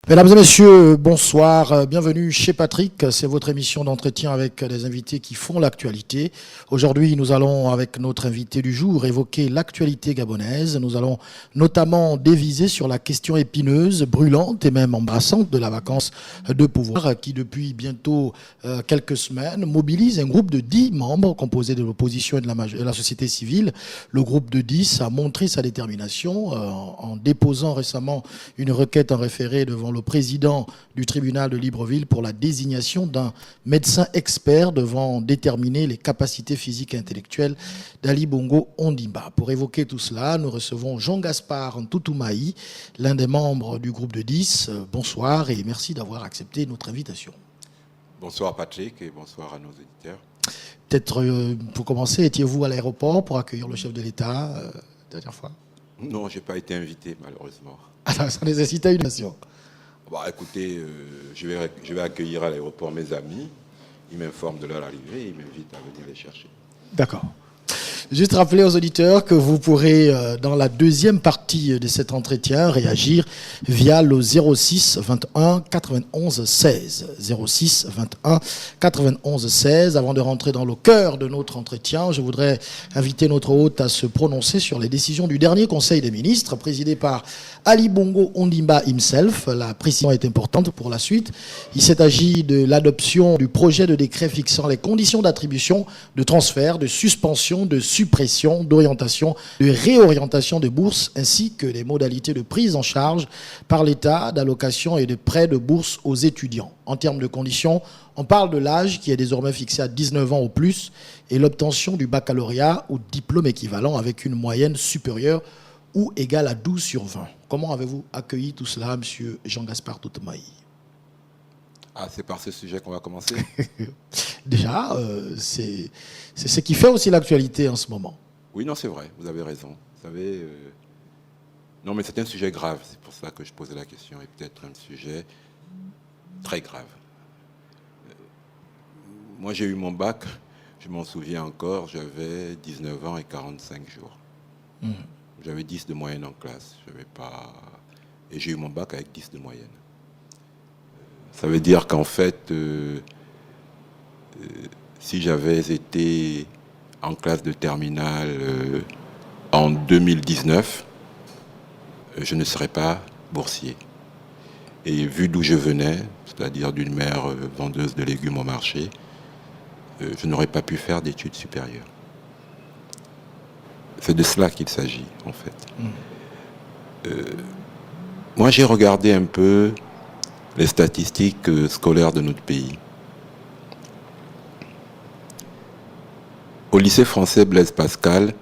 Mesdames et messieurs, bonsoir, bienvenue chez Patrick, c'est votre émission d'entretien avec des invités qui font l'actualité. Aujourd'hui, nous allons, avec notre invité du jour, évoquer l'actualité gabonaise. Nous allons notamment déviser sur la question épineuse, brûlante et même embrassante de la vacance de pouvoir qui, depuis bientôt quelques semaines, mobilise un groupe de 10 membres composés de l'opposition et de la société civile. Le groupe de 10 a montré sa détermination en déposant récemment une requête en référé devant le président du tribunal de Libreville pour la désignation d'un médecin expert devant déterminer les capacités physiques et intellectuelles d'Ali Bongo Ondimba. Pour évoquer tout cela, nous recevons Jean-Gaspard Ntoutumaï, l'un des membres du groupe de 10. Bonsoir et merci d'avoir accepté notre invitation. Bonsoir Patrick et bonsoir à nos auditeurs. Peut-être pour commencer, étiez-vous à l'aéroport pour accueillir le chef de l'État la dernière fois? Non, je n'ai pas été invité malheureusement. Alors, ça nécessitait une nation. Bon, écoutez, je vais accueillir à l'aéroport mes amis. Ils m'informent de leur arrivée et ils m'invitent à venir les chercher. D'accord. Juste rappeler aux auditeurs que vous pourrez, dans la deuxième partie de cet entretien, réagir via le 06 21 91 16. 06 21 91 16. Avant de rentrer dans le cœur de notre entretien, je voudrais inviter notre hôte à se prononcer sur les décisions du dernier Conseil des ministres, présidé par Ali Bongo Ondimba himself. La précision est importante pour la suite. Il s'est agi de l'adoption du projet de décret fixant les conditions d'attribution, de transfert, de suspension, de suppression, d'orientation, de réorientation de bourses, ainsi que les modalités de prise en charge par l'État d'allocation et de prêts de bourse aux étudiants. En termes de conditions, on parle de l'âge qui est désormais fixé à 19 ans au plus et l'obtention du baccalauréat ou diplôme équivalent avec une moyenne supérieure ou égale à 12 sur 20. Comment avez-vous accueilli tout cela, M. Jean-Gaspard Ntoutumaï? Ah, c'est par ce sujet qu'on va commencer. Déjà, c'est ce qui fait aussi l'actualité en ce moment. Oui, non, c'est vrai, vous avez raison. Vous savez, non, mais c'est un sujet grave, c'est pour ça que je posais la question, et peut-être un sujet très grave. Moi, j'ai eu mon bac, je m'en souviens encore, j'avais 19 ans et 45 jours. J'avais 10 de moyenne en classe, et j'ai eu mon bac avec 10 de moyenne. Ça veut dire qu'en fait, si j'avais été en classe de terminale en 2019, je ne serais pas boursier. Et vu d'où je venais, c'est-à-dire d'une mère vendeuse de légumes au marché, je n'aurais pas pu faire d'études supérieures. C'est de cela qu'il s'agit, en fait. Moi, j'ai regardé un peu les statistiques scolaires de notre pays. Au lycée français Blaise Pascal,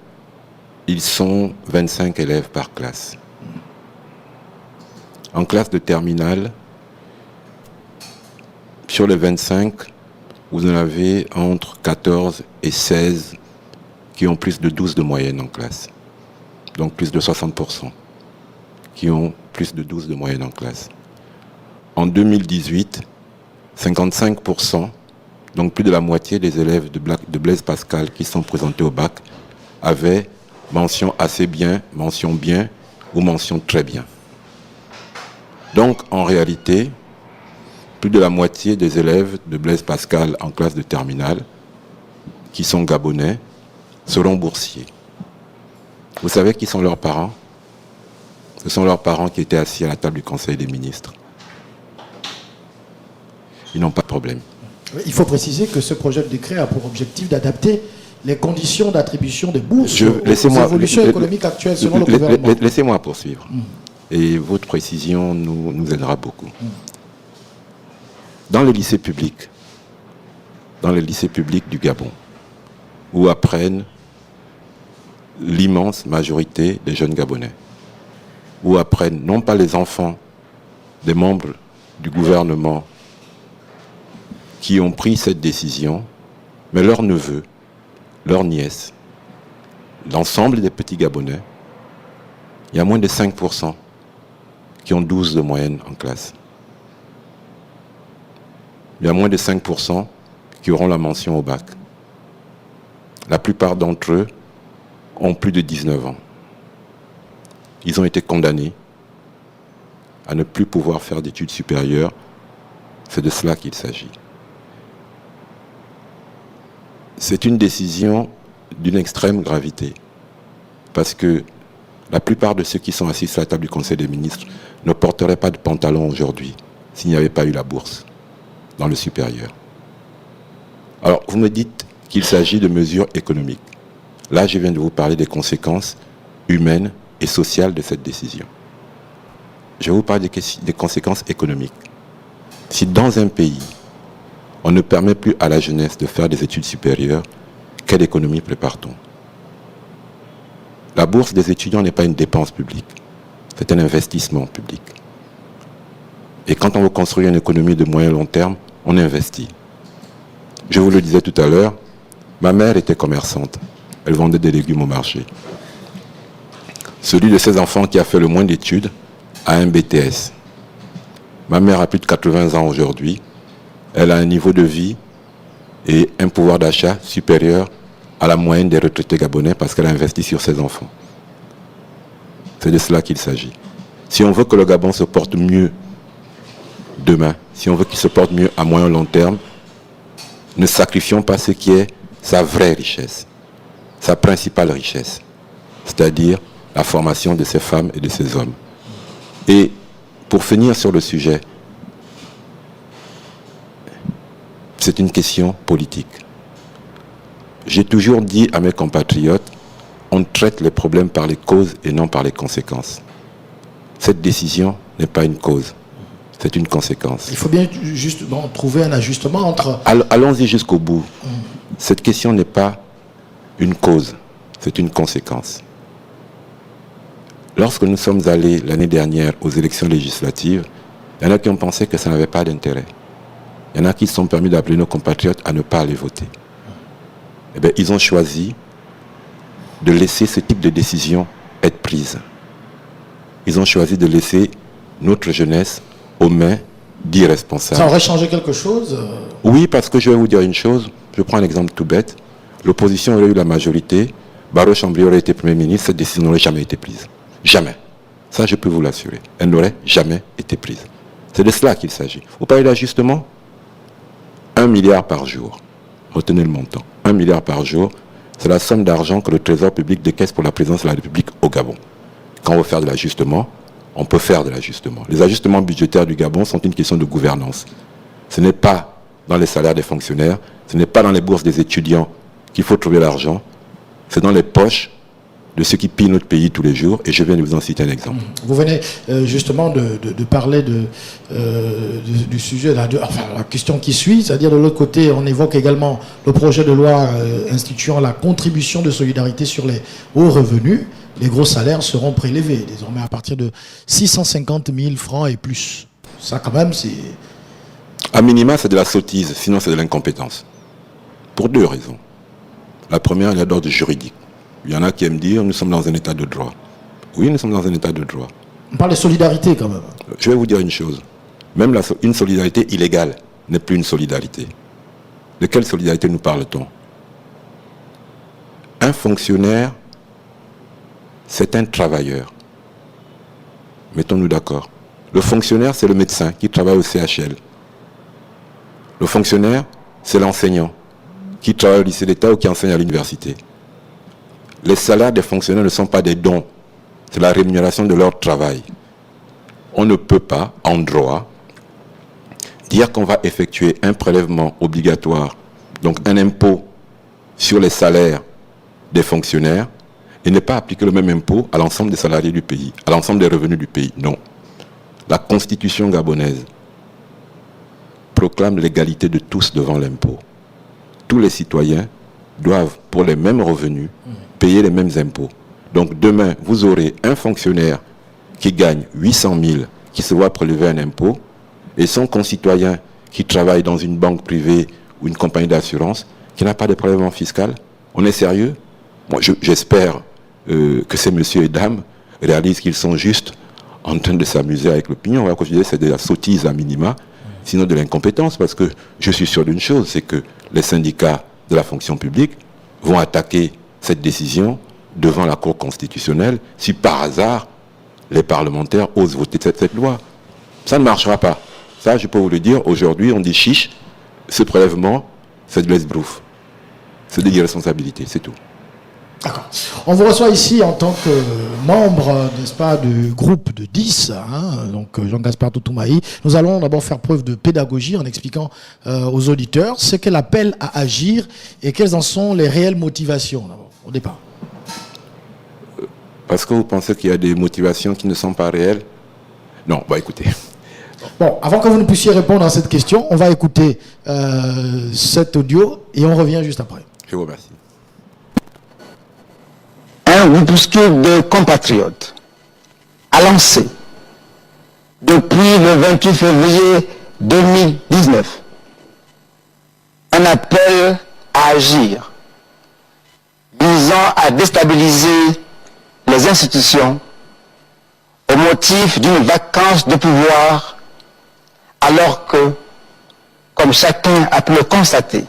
ils sont 25 élèves par classe. En classe de terminale, sur les 25, vous en avez entre 14 et 16 qui ont plus de 12 de moyenne en classe. Donc plus de 60% qui ont plus de 12 de moyenne en classe. En 2018, 55%, donc plus de la moitié des élèves de Blaise Pascal qui sont présentés au bac, avaient mention assez bien, mention bien ou mention très bien. Donc en réalité, plus de la moitié des élèves de Blaise Pascal en classe de terminale, qui sont gabonais, seront boursiers. Vous savez qui sont leurs parents? Ce sont leurs parents qui étaient assis à la table du Conseil des ministres. Ils n'ont pas de problème. Il faut préciser que ce projet de décret a pour objectif d'adapter les conditions d'attribution des bourses aux évolutions économiques actuelles selon le gouvernement. Laissez-moi poursuivre. Et votre précision nous aidera beaucoup. Dans les lycées publics du Gabon, où apprennent l'immense majorité des jeunes Gabonais, où apprennent non pas les enfants des membres du gouvernement qui ont pris cette décision, mais leurs neveux, leurs nièces, l'ensemble des petits Gabonais, il y a moins de 5% qui ont 12 de moyenne en classe. Il y a moins de 5% qui auront la mention au bac. La plupart d'entre eux ont plus de 19 ans. Ils ont été condamnés à ne plus pouvoir faire d'études supérieures. C'est de cela qu'il s'agit. C'est une décision d'une extrême gravité, parce que la plupart de ceux qui sont assis à la table du Conseil des ministres ne porteraient pas de pantalon aujourd'hui s'il n'y avait pas eu la bourse dans le supérieur. Alors, vous me dites qu'il s'agit de mesures économiques. Là, je viens de vous parler des conséquences humaines et sociales de cette décision. Je vais vous parler des conséquences économiques. Si dans un pays, on ne permet plus à la jeunesse de faire des études supérieures, quelle économie prépare-t-on? La bourse des étudiants n'est pas une dépense publique, c'est un investissement public. Et quand on veut construire une économie de moyen long terme, on investit. Je vous le disais tout à l'heure, ma mère était commerçante, elle vendait des légumes au marché. Celui de ses enfants qui a fait le moins d'études a un BTS. Ma mère a plus de 80 ans aujourd'hui, elle a un niveau de vie et un pouvoir d'achat supérieur à la moyenne des retraités gabonais parce qu'elle a investi sur ses enfants. C'est de cela qu'il s'agit. Si on veut que le Gabon se porte mieux demain, si on veut qu'il se porte mieux à moyen long terme, ne sacrifions pas ce qui est sa vraie richesse, sa principale richesse, c'est-à-dire la formation de ces femmes et de ces hommes. Et pour finir sur le sujet, c'est une question politique. J'ai toujours dit à mes compatriotes, on traite les problèmes par les causes et non par les conséquences. Cette décision n'est pas une cause, c'est une conséquence. Il faut bien justement trouver un ajustement entre... Allons-y jusqu'au bout. Cette question n'est pas une cause, c'est une conséquence. Lorsque nous sommes allés l'année dernière aux élections législatives, il y en a qui ont pensé que ça n'avait pas d'intérêt. Il y en a qui se sont permis d'appeler nos compatriotes à ne pas aller voter. Eh bien, ils ont choisi de laisser ce type de décision être prise. Ils ont choisi de laisser notre jeunesse aux mains d'irresponsables. Ça aurait changé quelque chose? Oui, parce que je vais vous dire une chose. Je prends un exemple tout bête. L'opposition aurait eu la majorité. Barreau Chambly aurait été Premier ministre. Cette décision n'aurait jamais été prise. Jamais. Ça, je peux vous l'assurer. Elle n'aurait jamais été prise. C'est de cela qu'il s'agit. Vous parlez d'ajustement? 1 milliard par jour. Retenez le montant. 1 milliard par jour, c'est la somme d'argent que le Trésor public décaisse pour la présidence de la République au Gabon. Quand on veut faire de l'ajustement, on peut faire de l'ajustement. Les ajustements budgétaires du Gabon sont une question de gouvernance. Ce n'est pas dans les salaires des fonctionnaires, ce n'est pas dans les bourses des étudiants qu'il faut trouver l'argent, c'est dans les poches de ceux qui pillent notre pays tous les jours, et je viens de vous en citer un exemple. Vous venez justement de parler du sujet, la question qui suit, c'est-à-dire de l'autre côté, on évoque également le projet de loi instituant la contribution de solidarité sur les hauts revenus. Les gros salaires seront prélevés, désormais à partir de 650 000 francs et plus. Ça quand même, c'est... À minima, c'est de la sottise, sinon c'est de l'incompétence. Pour 2 raisons. La première, elle est d'ordre juridique. Il y en a qui aiment dire, nous sommes dans un état de droit. Oui, nous sommes dans un état de droit. On parle de solidarité quand même. Je vais vous dire une chose. Même une solidarité illégale n'est plus une solidarité. De quelle solidarité nous parle-t-on? Un fonctionnaire, c'est un travailleur. Mettons-nous d'accord. Le fonctionnaire, c'est le médecin qui travaille au CHL. Le fonctionnaire, c'est l'enseignant qui travaille au lycée d'État ou qui enseigne à l'université. Les salaires des fonctionnaires ne sont pas des dons, c'est la rémunération de leur travail. On ne peut pas, en droit, dire qu'on va effectuer un prélèvement obligatoire, donc un impôt sur les salaires des fonctionnaires, et ne pas appliquer le même impôt à l'ensemble des salariés du pays, à l'ensemble des revenus du pays. Non. La Constitution gabonaise proclame l'égalité de tous devant l'impôt. Tous les citoyens doivent, pour les mêmes revenus, payer les mêmes impôts. Donc demain, vous aurez un fonctionnaire qui gagne 800 000, qui se voit prélever un impôt, et son concitoyen qui travaille dans une banque privée ou une compagnie d'assurance, qui n'a pas de prélèvement fiscal. On est sérieux? Moi, j'espère que ces messieurs et dames réalisent qu'ils sont juste en train de s'amuser avec l'opinion. On va considérer que c'est de la sottise à minima, sinon de l'incompétence, parce que je suis sûr d'une chose, c'est que les syndicats de la fonction publique vont attaquer cette décision devant la Cour constitutionnelle si par hasard les parlementaires osent voter cette loi. Ça ne marchera pas. Ça, je peux vous le dire. Aujourd'hui, on dit chiche, ce prélèvement, c'est de l'esbrouf. C'est de l'irresponsabilité, c'est tout. D'accord. On vous reçoit ici en tant que membre, n'est-ce pas, du groupe de 10, donc Jean-Gaspard Toutoumai. Nous allons d'abord faire preuve de pédagogie en expliquant aux auditeurs ce qu'elle appelle à agir et quelles en sont les réelles motivations, d'abord, au départ. Parce que vous pensez qu'il y a des motivations qui ne sont pas réelles? Non, écoutez. Bon, avant que vous ne puissiez répondre à cette question, on va écouter cet audio et on revient juste après. Je vous remercie. Un groupuscule de compatriotes a lancé depuis le 28 février 2019 un appel à agir visant à déstabiliser les institutions au motif d'une vacance de pouvoir, alors que, comme chacun a pu le constater,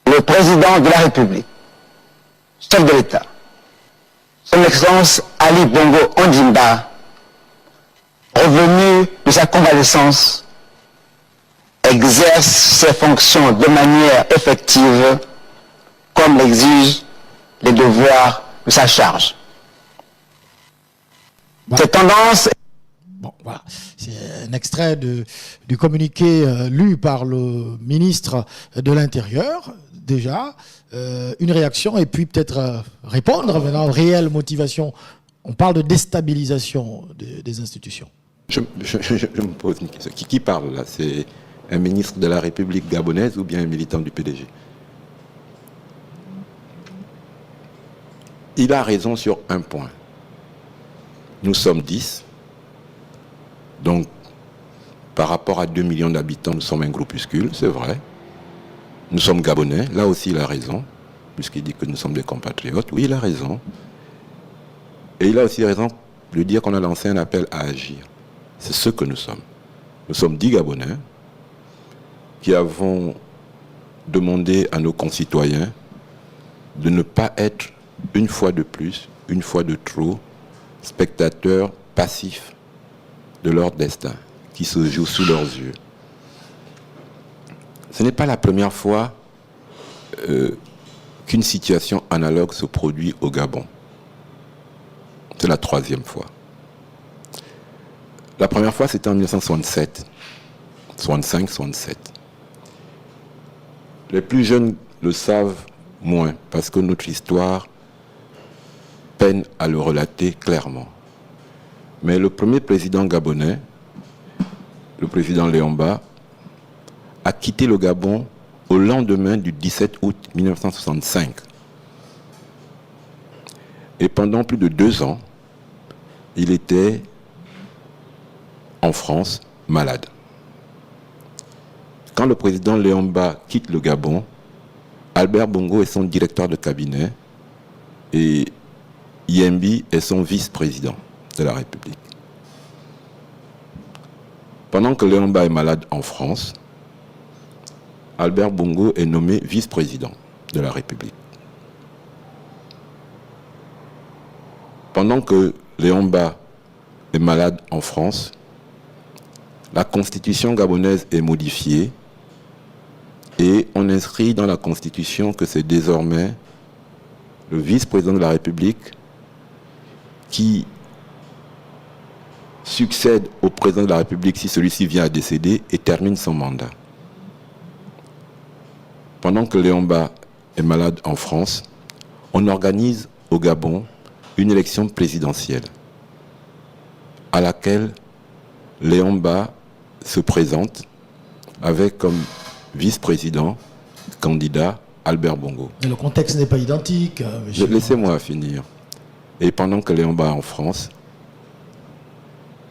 le président de la République, chef de l'État, son Excellence Ali Bongo Ondimba, revenu de sa convalescence, exerce ses fonctions de manière effective, comme l'exigent les devoirs de sa charge. Cette tendance... Bon, voilà. C'est un extrait du communiqué lu par le ministre de l'Intérieur, déjà. Une réaction et puis peut-être répondre maintenant aux réelles motivations. On parle de déstabilisation des institutions. Je me pose une question. Qui parle là? C'est un ministre de la République gabonaise ou bien un militant du PDG? Il a raison sur un point. Nous sommes 10. Donc, par rapport à 2 millions d'habitants, nous sommes un groupuscule, c'est vrai. Nous sommes gabonais. Là aussi, il a raison, puisqu'il dit que nous sommes des compatriotes. Oui, il a raison. Et il a aussi raison de dire qu'on a lancé un appel à agir. C'est ce que nous sommes. Nous sommes 10 Gabonais qui avons demandé à nos concitoyens de ne pas être, une fois de plus, une fois de trop, spectateurs passifs de leur destin qui se joue sous leurs yeux. Ce n'est pas la première fois qu'une situation analogue se produit au Gabon. C'est la 3e fois. La première fois, c'était en 1967, 65, 67. Les plus jeunes le savent moins, parce que notre histoire peine à le relater clairement. Mais le premier président gabonais, le président Léomba, a quitté le Gabon au lendemain du 17 août 1965. Et pendant plus de 2 ans, il était en France malade. Quand le président Léomba quitte le Gabon, Albert Bongo est son directeur de cabinet et Yembi est son vice-président de la République. Pendant que Léomba est malade en France, Albert Bongo est nommé vice-président de la République. Pendant que Léomba est malade en France, la constitution gabonaise est modifiée et on inscrit dans la constitution que c'est désormais le vice-président de la République qui succède au président de la République si celui-ci vient à décéder et termine son mandat. Pendant que Léomba est malade en France, on organise au Gabon une élection présidentielle à laquelle Léomba se présente avec comme vice-président candidat Albert Bongo. Et le contexte n'est pas identique. Laissez-moi finir. Et pendant que Léomba est en France,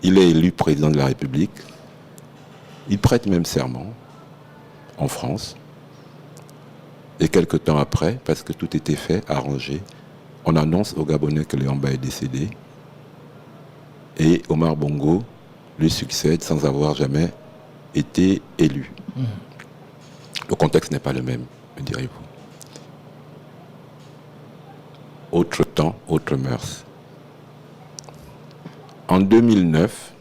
il est élu président de la République. Il prête même serment en France. Et quelque temps après, parce que tout était fait, arrangé, on annonce aux Gabonais que Léomba est décédé. Et Omar Bongo lui succède sans avoir jamais été élu. Le contexte n'est pas le même, me direz-vous. Autre temps, autre mœurs. En 2009,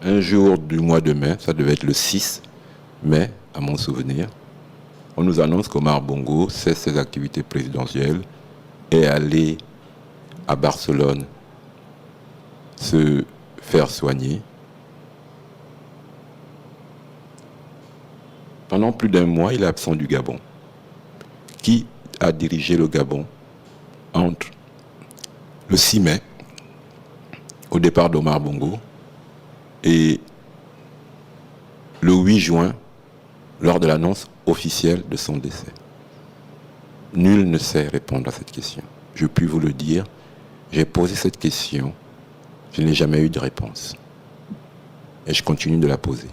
un jour du mois de mai, ça devait être le 6 mai, à mon souvenir, on nous annonce qu'Omar Bongo cesse ses activités présidentielles et est allé à Barcelone se faire soigner. Pendant plus d'un mois, il est absent du Gabon. Qui a dirigé le Gabon entre le 6 mai, au départ d'Omar Bongo, et le 8 juin, lors de l'annonce officielle de son décès? Nul ne sait répondre à cette question. Je puis vous le dire, j'ai posé cette question, je n'ai jamais eu de réponse. Et je continue de la poser.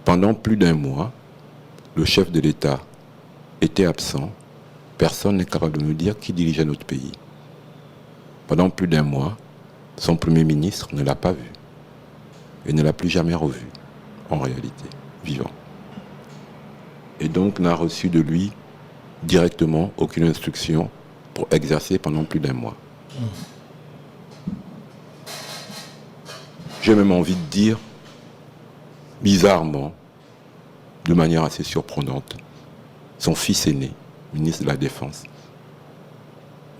Pendant plus d'un mois, le chef de l'État était absent. Personne n'est capable de nous dire qui dirigeait notre pays. Pendant plus d'un mois, son Premier ministre ne l'a pas vu et ne l'a plus jamais revu, en réalité, vivant. Et donc n'a reçu de lui directement aucune instruction pour exercer pendant plus d'un mois. J'ai même envie de dire, bizarrement, de manière assez surprenante, son fils aîné, ministre de la Défense,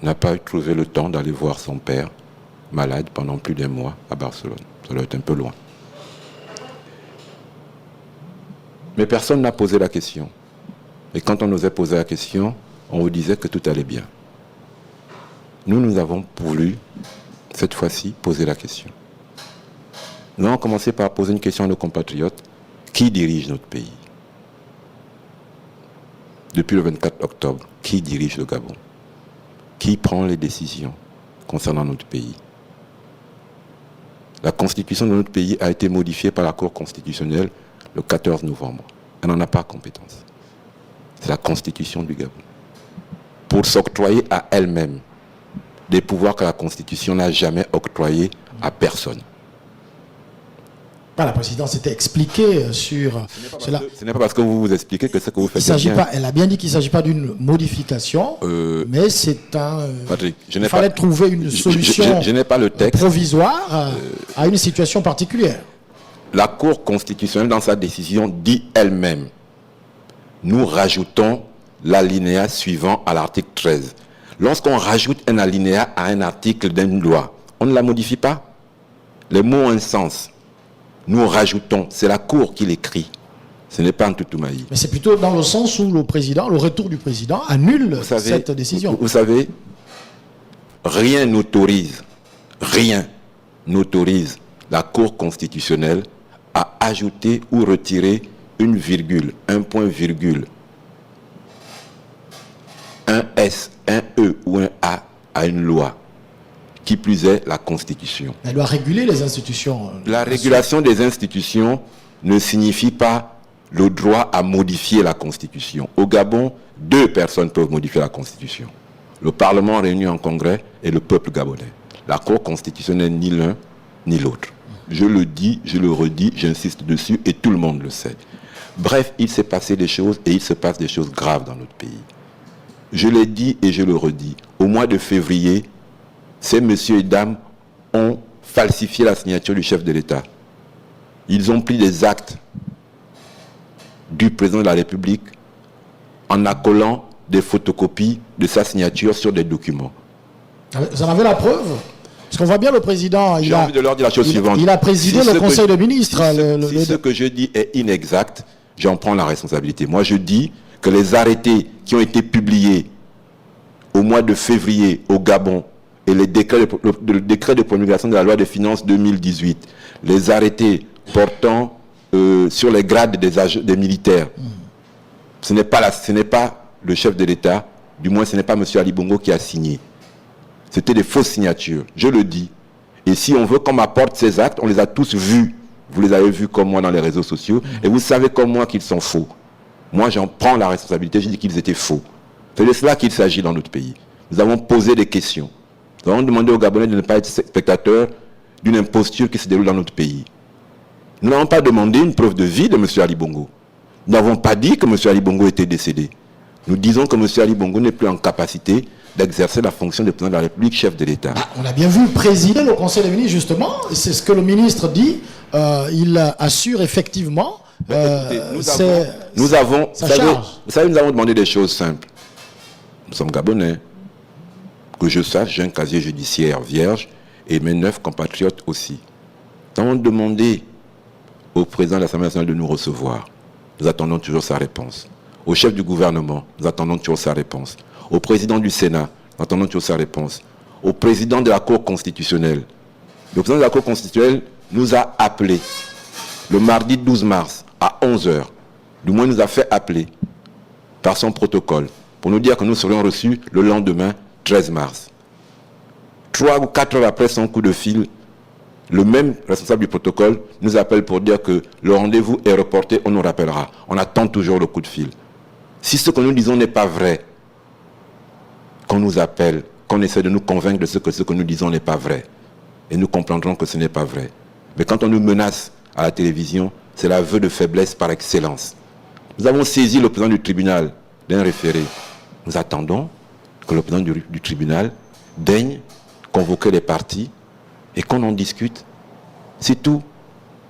n'a pas trouvé le temps d'aller voir son père malade pendant plus d'un mois à Barcelone. Ça doit être un peu loin. Mais personne n'a posé la question. Et quand on osait poser la question, on vous disait que tout allait bien. Nous avons voulu, cette fois-ci, poser la question. Nous avons commencé par poser une question à nos compatriotes. Qui dirige notre pays? Depuis le 24 octobre, qui dirige le Gabon? Qui prend les décisions concernant notre pays? La constitution de notre pays a été modifiée par la Cour constitutionnelle le 14 novembre. Elle n'en a pas compétence. C'est la constitution du Gabon. Pour s'octroyer à elle-même des pouvoirs que la constitution n'a jamais octroyés à personne. La présidence s'était expliquée sur cela. Ce n'est pas parce que vous vous expliquez que ce que vous faites est bien. Elle a bien dit qu'il ne s'agit pas d'une modification, mais c'est un... Patrick, il fallait trouver une solution je n'ai pas le texte provisoire à une situation particulière. La Cour constitutionnelle, dans sa décision, dit elle-même, nous rajoutons l'alinéa suivant à l'article 13. Lorsqu'on rajoute un alinéa à un article d'une loi, on ne la modifie pas. Les mots ont un sens. Nous rajoutons, c'est la Cour qui l'écrit. Ce n'est pas un Ntoutoumai. Mais c'est plutôt dans le sens où le retour du président annule cette décision. Vous savez, rien n'autorise la Cour constitutionnelle à ajouter ou retirer une virgule, un point virgule, un S, un E ou un A à une loi. Qui plus est, la Constitution. Elle doit réguler les institutions. La régulation des institutions ne signifie pas le droit à modifier la Constitution. Au Gabon, 2 personnes peuvent modifier la Constitution. Le Parlement réuni en congrès et le peuple gabonais. La Cour constitutionnelle, ni l'un ni l'autre. Je le dis, je le redis, j'insiste dessus et tout le monde le sait. Bref, il s'est passé des choses et il se passe des choses graves dans notre pays. Je l'ai dit et je le redis. Au mois de février, ces messieurs et dames ont falsifié la signature du chef de l'État. Ils ont pris des actes du président de la République en accolant des photocopies de sa signature sur des documents. Vous en avez la preuve? Parce qu'on voit bien le président... J'ai envie de leur dire la chose suivante. Il a présidé le Conseil des ministres. Si ce que je dis est inexact, j'en prends la responsabilité. Moi, je dis que les arrêtés qui ont été publiés au mois de février au Gabon, et le décret de promulgation de la loi des finances 2018, les arrêtés portant sur les grades des militaires, ce n'est pas le chef de l'État, du moins ce n'est pas M. Ali Bongo qui a signé. C'était des fausses signatures, je le dis. Et si on veut qu'on m'apporte ces actes, on les a tous vus. Vous les avez vus comme moi dans les réseaux sociaux, et vous savez comme moi qu'ils sont faux. Moi, j'en prends la responsabilité, je dis qu'ils étaient faux. C'est de cela qu'il s'agit dans notre pays. Nous avons posé des questions. Nous avons demandé aux Gabonais de ne pas être spectateurs d'une imposture qui se déroule dans notre pays. Nous n'avons pas demandé une preuve de vie de M. Ali Bongo. Nous n'avons pas dit que M. Ali Bongo était décédé. Nous disons que M. Ali Bongo n'est plus en capacité d'exercer la fonction de président de la République, chef de l'État. On a bien vu présider le Conseil des ministres, justement. C'est ce que le ministre dit. Il assure effectivement. Écoutez, nous avons vous savez, nous avons demandé des choses simples. Nous sommes Gabonais. Que je sache, j'ai un casier judiciaire vierge et mes 9 compatriotes aussi. Nous avons demandé au président de l'Assemblée nationale de nous recevoir. Nous attendons toujours sa réponse. Au chef du gouvernement, nous attendons toujours sa réponse. Au président du Sénat, nous attendons toujours sa réponse. Au président de la Cour constitutionnelle. Le président de la Cour constitutionnelle nous a appelés le mardi 12 mars à 11h. Du moins, nous a fait appeler par son protocole pour nous dire que nous serions reçus le lendemain 13 mars. 3 ou 4 heures après son coup de fil, le même responsable du protocole nous appelle pour dire que le rendez-vous est reporté, on nous rappellera. On attend toujours le coup de fil. Si ce que nous disons n'est pas vrai, qu'on nous appelle, qu'on essaie de nous convaincre de ce que nous disons n'est pas vrai. Et nous comprendrons que ce n'est pas vrai. Mais quand on nous menace à la télévision, c'est l'aveu de faiblesse par excellence. Nous avons saisi le président du tribunal d'un référé. Nous attendons que le président du tribunal daigne convoquer les parties et qu'on en discute. C'est tout.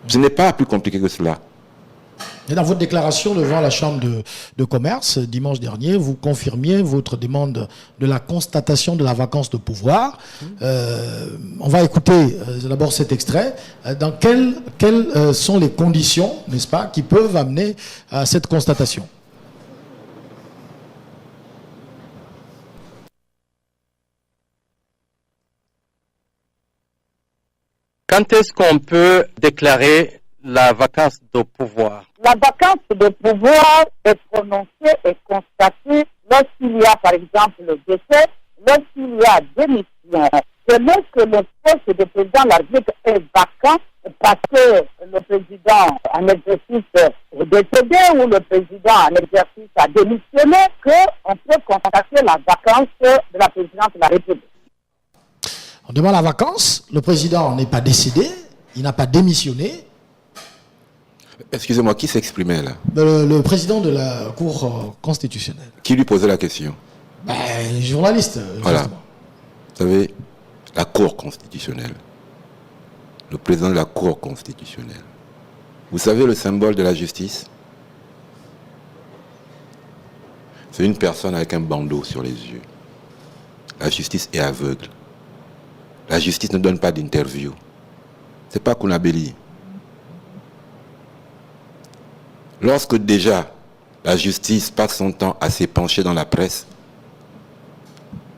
Ce n'est pas plus compliqué que cela. Et dans votre déclaration devant la Chambre de commerce dimanche dernier, vous confirmiez votre demande de la constatation de la vacance de pouvoir. On va écouter d'abord cet extrait. Dans quelles sont les conditions, n'est-ce pas, qui peuvent amener à cette constatation? Quand est-ce qu'on peut déclarer la vacance de pouvoir? La vacance de pouvoir est prononcée et constatée lorsqu'il y a, par exemple, le décès, lorsqu'il y a démission. C'est même que le poste de président de la République est vacant parce que le président en exercice est décédé ou le président en exercice a démissionné, qu'on peut constater la vacance de la présidence de la République. On demande la vacance, le président n'est pas décédé, il n'a pas démissionné. Excusez-moi, qui s'exprimait là? Le président de la Cour constitutionnelle. Qui lui posait la question? Les journalistes. Voilà. Justement. Vous savez, la Cour constitutionnelle. Le président de la Cour constitutionnelle. Vous savez le symbole de la justice? C'est une personne avec un bandeau sur les yeux. La justice est aveugle. La justice ne donne pas d'interview. C'est pas Kounabeli. Lorsque déjà la justice passe son temps à s'épancher dans la presse,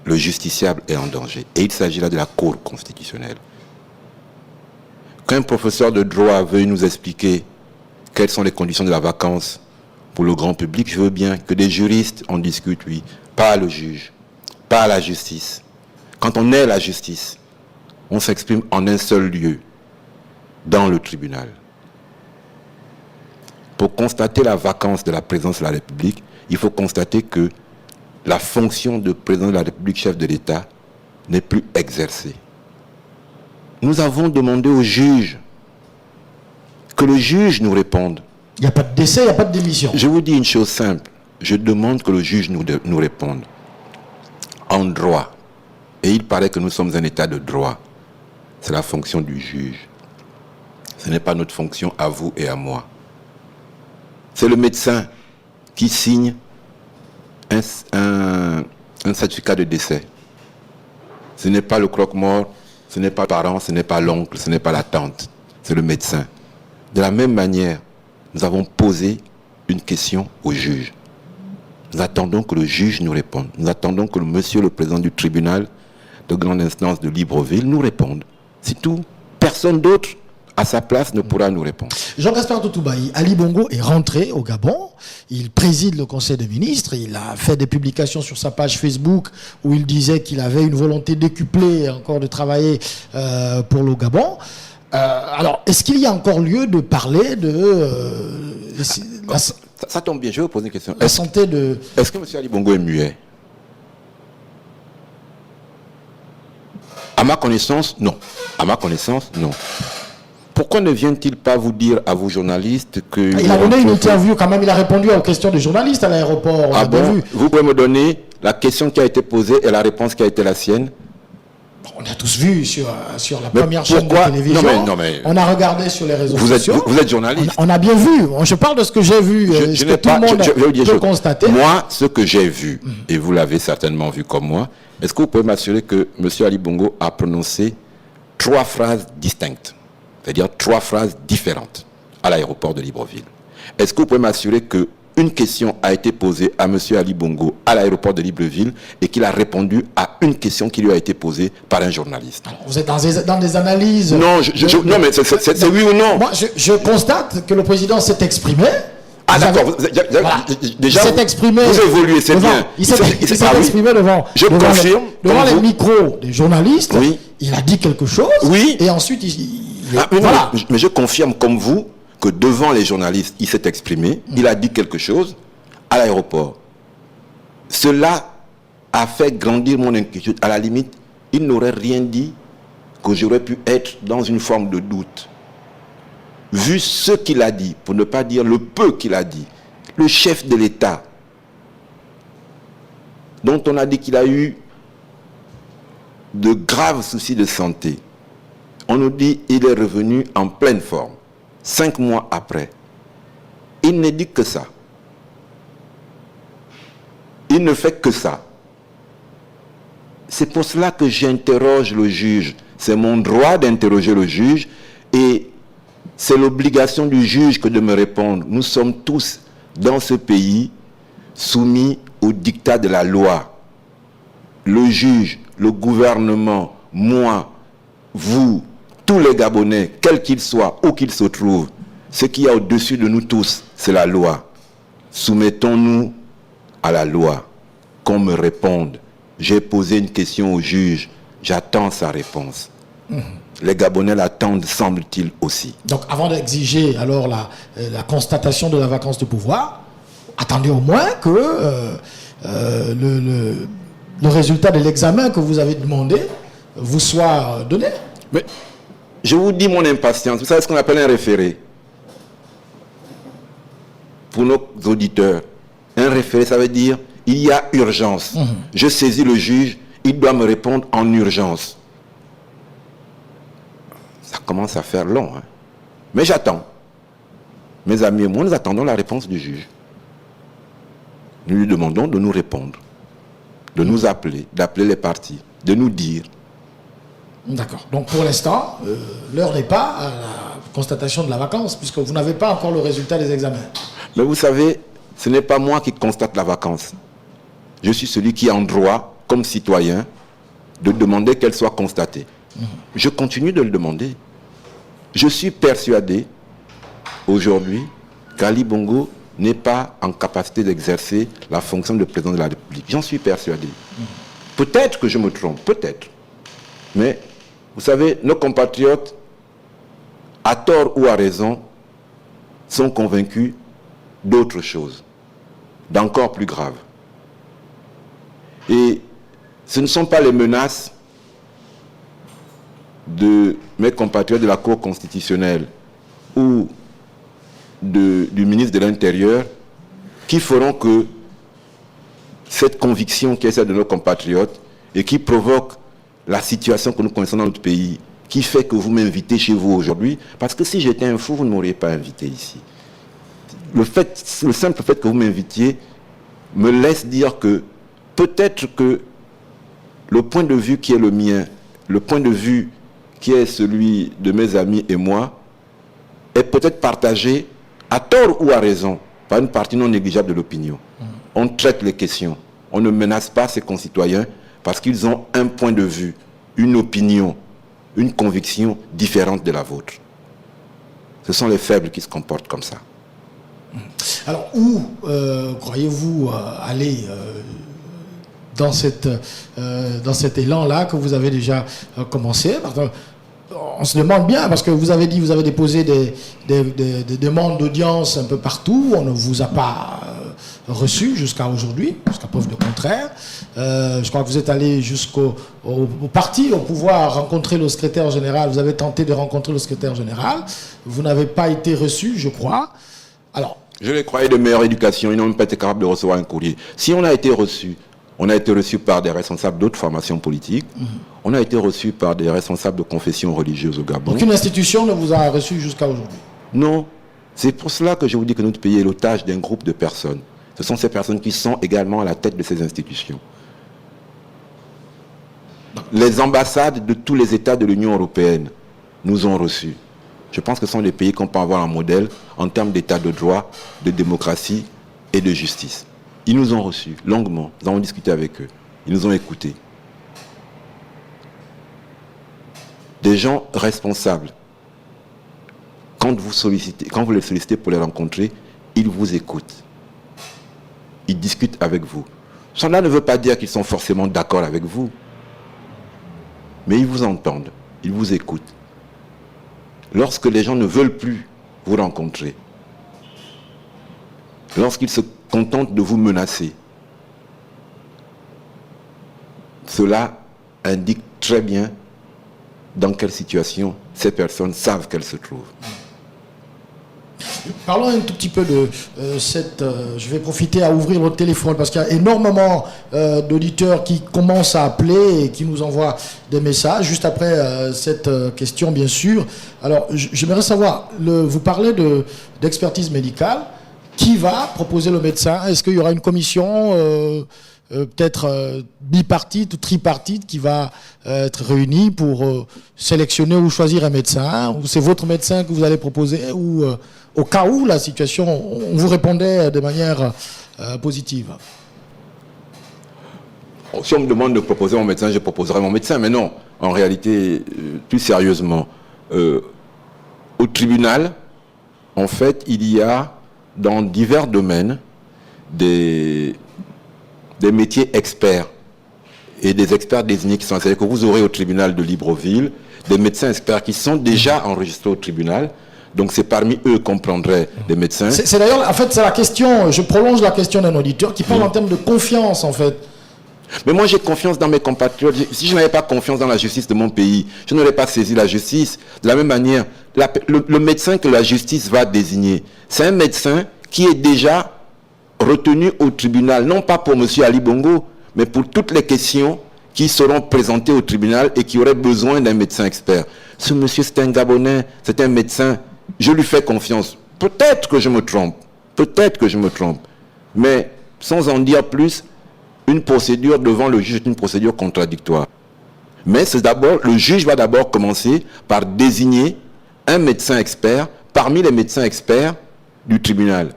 le justiciable est en danger. Et il s'agit là de la Cour constitutionnelle. Qu'un professeur de droit veuille nous expliquer quelles sont les conditions de la vacance pour le grand public, je veux bien que des juristes en discutent, oui. Pas le juge, pas la justice. Quand on est la justice, on s'exprime en un seul lieu, dans le tribunal. Pour constater la vacance de la présidence de la République, il faut constater que la fonction de président de la République, chef de l'État, n'est plus exercée. Nous avons demandé au juge que le juge nous réponde. Il n'y a pas de décès, il n'y a pas de démission. Je vous dis une chose simple. Je demande que le juge nous réponde. En droit. Et il paraît que nous sommes un État de droit. C'est la fonction du juge. Ce n'est pas notre fonction à vous et à moi. C'est le médecin qui signe un certificat de décès. Ce n'est pas le croque-mort, ce n'est pas le parent, ce n'est pas l'oncle, ce n'est pas la tante. C'est le médecin. De la même manière, nous avons posé une question au juge. Nous attendons que le juge nous réponde. Nous attendons que monsieur le président du tribunal de grande instance de Libreville nous réponde. C'est tout. Personne d'autre à sa place ne pourra nous répondre. Jean-Gaspard Toutoubaï, Ali Bongo est rentré au Gabon. Il préside le Conseil des ministres. Il a fait des publications sur sa page Facebook où il disait qu'il avait une volonté décuplée encore de travailler pour le Gabon. Alors, est-ce qu'il y a encore lieu de parler de... Ça tombe bien, je vais vous poser une question. La santé de... Est-ce que M. Ali Bongo est muet? À ma connaissance, non. À ma connaissance, non. Pourquoi ne vient-il pas vous dire à vous journalistes que... Il a donné une interview quand même, il a répondu aux questions des journalistes à l'aéroport. Ah bon? Vous pouvez me donner la question qui a été posée et la réponse qui a été la sienne? On a tous vu sur la Mais première chaîne de pourquoi? télévision. Non, mais on a regardé sur les réseaux sociaux. Vous êtes journaliste. On a bien vu. Je parle de ce que j'ai vu. Ce que tout le monde peut constater. Moi, ce que j'ai vu, et vous l'avez certainement vu comme moi, est-ce que vous pouvez m'assurer que M. Ali Bongo a prononcé 3 phrases distinctes, c'est-à-dire 3 phrases différentes à l'aéroport de Libreville? Est-ce que vous pouvez m'assurer que une question a été posée à M. Ali Bongo à l'aéroport de Libreville et qu'il a répondu à une question qui lui a été posée par un journaliste? Alors, vous êtes dans des analyses. Non, non, mais c'est oui ou non? Moi, je constate que le président s'est exprimé. Ah d'accord, déjà il s'est exprimé. Vous évoluez, c'est bien. Il s'est exprimé devant les micros des journalistes. Oui. Il a dit quelque chose. Oui. Et ensuite, voilà. Mais je confirme comme vous que devant les journalistes, il s'est exprimé, il a dit quelque chose à l'aéroport. Cela a fait grandir mon inquiétude. À la limite, il n'aurait rien dit que j'aurais pu être dans une forme de doute. Vu ce qu'il a dit, pour ne pas dire le peu qu'il a dit, le chef de l'État, dont on a dit qu'il a eu de graves soucis de santé, on nous dit qu'il est revenu en pleine forme. 5 mois après, il ne dit que ça. Il ne fait que ça. C'est pour cela que j'interroge le juge. C'est mon droit d'interroger le juge et c'est l'obligation du juge que de me répondre. Nous sommes tous dans ce pays soumis au diktat de la loi. Le juge, le gouvernement, moi, vous, tous les Gabonais, quels qu'ils soient, où qu'ils se trouvent, ce qu'il y a au-dessus de nous tous, c'est la loi. Soumettons-nous à la loi. Qu'on me réponde. J'ai posé une question au juge, j'attends sa réponse. Les Gabonais l'attendent, semble-t-il, aussi. Donc, avant d'exiger alors la constatation de la vacance de pouvoir, attendez au moins que le résultat de l'examen que vous avez demandé vous soit donné. Mais je vous dis mon impatience. Vous savez ce qu'on appelle un référé? Pour nos auditeurs, un référé, ça veut dire il y a urgence. Je saisis le juge, il doit me répondre en urgence. Ça commence à faire long. Hein? Mais j'attends. Mes amis et moi, nous attendons la réponse du juge. Nous lui demandons de nous répondre, de nous appeler, d'appeler les parties, de nous dire. D'accord. Donc pour l'instant, l'heure n'est pas à la constatation de la vacance, puisque vous n'avez pas encore le résultat des examens. Mais vous savez, ce n'est pas moi qui constate la vacance. Je suis celui qui a en droit, comme citoyen, de demander qu'elle soit constatée. Je continue de le demander. Je suis persuadé, aujourd'hui, qu'Ali Bongo n'est pas en capacité d'exercer la fonction de président de la République. J'en suis persuadé. Peut-être que je me trompe, peut-être. Mais, vous savez, nos compatriotes, à tort ou à raison, sont convaincus d'autre chose, d'encore plus grave. Et ce ne sont pas les menaces de mes compatriotes de la Cour constitutionnelle ou du ministre de l'Intérieur qui feront que cette conviction qui est celle de nos compatriotes et qui provoque la situation que nous connaissons dans notre pays, qui fait que vous m'invitez chez vous aujourd'hui, parce que si j'étais un fou, vous ne m'auriez pas invité ici. Le simple fait que vous m'invitiez me laisse dire que peut-être que le point de vue qui est le mien, le point de vue qui est celui de mes amis et moi, est peut-être partagé, à tort ou à raison, par une partie non négligeable de l'opinion. On traite les questions. On ne menace pas ses concitoyens parce qu'ils ont un point de vue, une opinion, une conviction différente de la vôtre. Ce sont les faibles qui se comportent comme ça. Alors, où croyez-vous aller dans cet élan-là que vous avez déjà commencé? On se demande bien, parce que vous avez dit, vous avez déposé des demandes d'audience un peu partout, on ne vous a pas reçu jusqu'à aujourd'hui, jusqu'à preuve de contraire. Je crois que vous êtes allé jusqu'au parti, au pouvoir, rencontrer le secrétaire général. Vous avez tenté de rencontrer le secrétaire général. Vous n'avez pas été reçu, je crois. Alors, je les croyais de meilleure éducation, ils n'ont même pas été capables de recevoir un courrier. Si on a été reçu, On a été reçu par des responsables d'autres formations politiques. On a été reçu par des responsables de confessions religieuses au Gabon. Aucune institution ne vous a reçu jusqu'à aujourd'hui? Non. C'est pour cela que je vous dis que notre pays est l'otage d'un groupe de personnes. Ce sont ces personnes qui sont également à la tête de ces institutions. Les ambassades de tous les États de l'Union européenne nous ont reçus. Je pense que ce sont les pays qu'on peut avoir un modèle en termes d'état de droit, de démocratie et de justice. Ils nous ont reçus longuement. Nous avons discuté avec eux. Ils nous ont écoutés. Des gens responsables. Quand vous les sollicitez pour les rencontrer, ils vous écoutent. Ils discutent avec vous. Cela ne veut pas dire qu'ils sont forcément d'accord avec vous. Mais ils vous entendent. Ils vous écoutent. Lorsque les gens ne veulent plus vous rencontrer, lorsqu'ils se contentent de vous menacer, cela indique très bien dans quelle situation ces personnes savent qu'elles se trouvent. Parlons un tout petit peu de cette... je vais profiter à ouvrir le téléphone parce qu'il y a énormément d'auditeurs qui commencent à appeler et qui nous envoient des messages juste après cette question, bien sûr. Alors, j'aimerais savoir, vous parlez d'expertise médicale. Qui va proposer le médecin? Est-ce qu'il y aura une commission peut-être bipartite ou tripartite qui va être réunie pour sélectionner ou choisir un médecin? Ou c'est votre médecin que vous allez proposer? Ou au cas où la situation, on vous répondait de manière positive? Si on me demande de proposer mon médecin, je proposerai mon médecin. Mais non, en réalité, plus sérieusement, au tribunal, en fait, il y a dans divers domaines des métiers experts et des experts désignés qui sont... C'est-à-dire que vous aurez au tribunal de Libreville des médecins experts qui sont déjà enregistrés au tribunal. Donc c'est parmi eux qu'on prendrait des médecins. C'est d'ailleurs, en fait, c'est la question, je prolonge la question d'un auditeur qui parle en termes de confiance, en fait. Mais moi j'ai confiance dans mes compatriotes. Si je n'avais pas confiance dans la justice de mon pays, je n'aurais pas saisi la justice. De la même manière, le médecin que la justice va désigner, c'est un médecin qui est déjà retenu au tribunal, non pas pour M. Ali Bongo, mais pour toutes les questions qui seront présentées au tribunal et qui auraient besoin d'un médecin expert. Ce monsieur, c'est un Gabonais, c'est un médecin, je lui fais confiance. Peut-être que je me trompe, mais sans en dire plus, une procédure devant le juge est une procédure contradictoire. Mais c'est d'abord, le juge va d'abord commencer par désigner un médecin expert parmi les médecins experts du tribunal.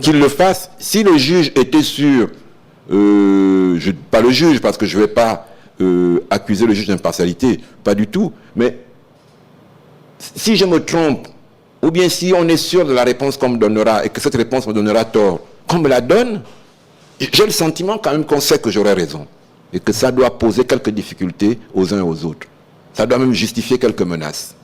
Qu'il le fasse. Si le juge était sûr, pas le juge parce que je ne vais pas accuser le juge d'impartialité, pas du tout, mais si je me trompe, ou bien si on est sûr de la réponse qu'on me donnera et que cette réponse me donnera tort, qu'on me la donne, j'ai le sentiment quand même qu'on sait que j'aurai raison et que ça doit poser quelques difficultés aux uns et aux autres. Ça doit même justifier quelques menaces.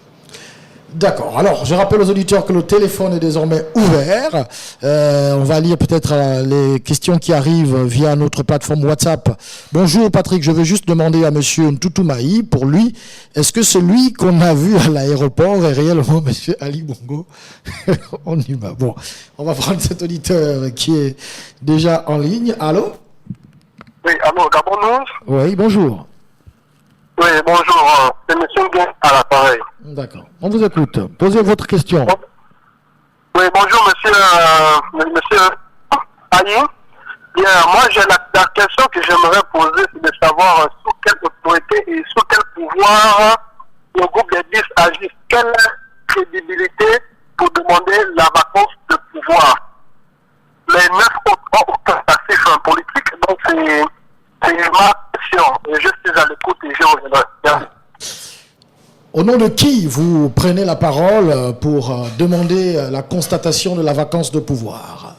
D'accord. Alors, je rappelle aux auditeurs que le téléphone est désormais ouvert. On va lire peut-être les questions qui arrivent via notre plateforme WhatsApp. Bonjour Patrick, je veux juste demander à monsieur Ntoutou-Maï, pour lui, est-ce que celui qu'on a vu à l'aéroport est réellement monsieur Ali Bongo? On y va. Bon, on va prendre cet auditeur qui est déjà en ligne. Allô? Oui, allô, Gabon. Oui, bonjour. Oui, bonjour, c'est M. Nguyen à l'appareil. D'accord, on vous écoute. Posez votre question. Oui, bonjour, monsieur Ali. Bien, moi, j'ai la question que j'aimerais poser, c'est de savoir sous quelle autorité et sous quel pouvoir le groupe des 10 agit. Quelle crédibilité pour demander la vacance de pouvoir? Les 9 autres actifs politiques, donc c'est ma question. Je suis à l'écoute et je reviendrai. Au nom de qui vous prenez la parole pour demander la constatation de la vacance de pouvoir?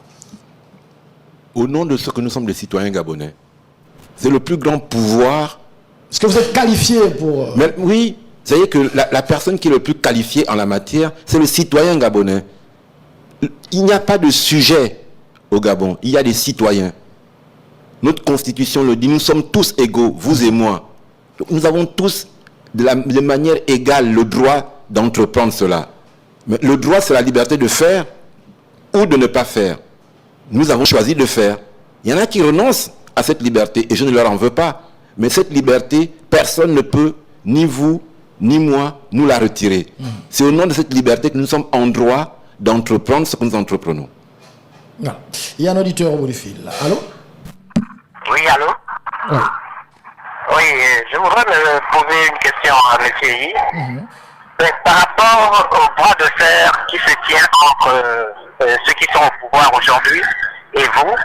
Au nom de ceux que nous sommes des citoyens gabonais. C'est le plus grand pouvoir. Est-ce que vous êtes qualifié pour... Mais, oui, vous savez que la personne qui est le plus qualifiée en la matière, c'est le citoyen gabonais. Il n'y a pas de sujet au Gabon, il y a des citoyens. Notre constitution le dit, nous sommes tous égaux, vous et moi. Nous avons tous de manière égale le droit d'entreprendre cela. Mais le droit, c'est la liberté de faire ou de ne pas faire. Nous avons choisi de faire. Il y en a qui renoncent à cette liberté et je ne leur en veux pas. Mais cette liberté, personne ne peut, ni vous, ni moi, nous la retirer. C'est au nom de cette liberté que nous sommes en droit d'entreprendre ce que nous entreprenons. Non. Il y a un auditeur au bout du fil. Allô? Oui, allô? Oui. Oui, je voudrais me poser une question à M. I. C'est par rapport au bras de fer qui se tient entre ceux qui sont au pouvoir aujourd'hui et vous,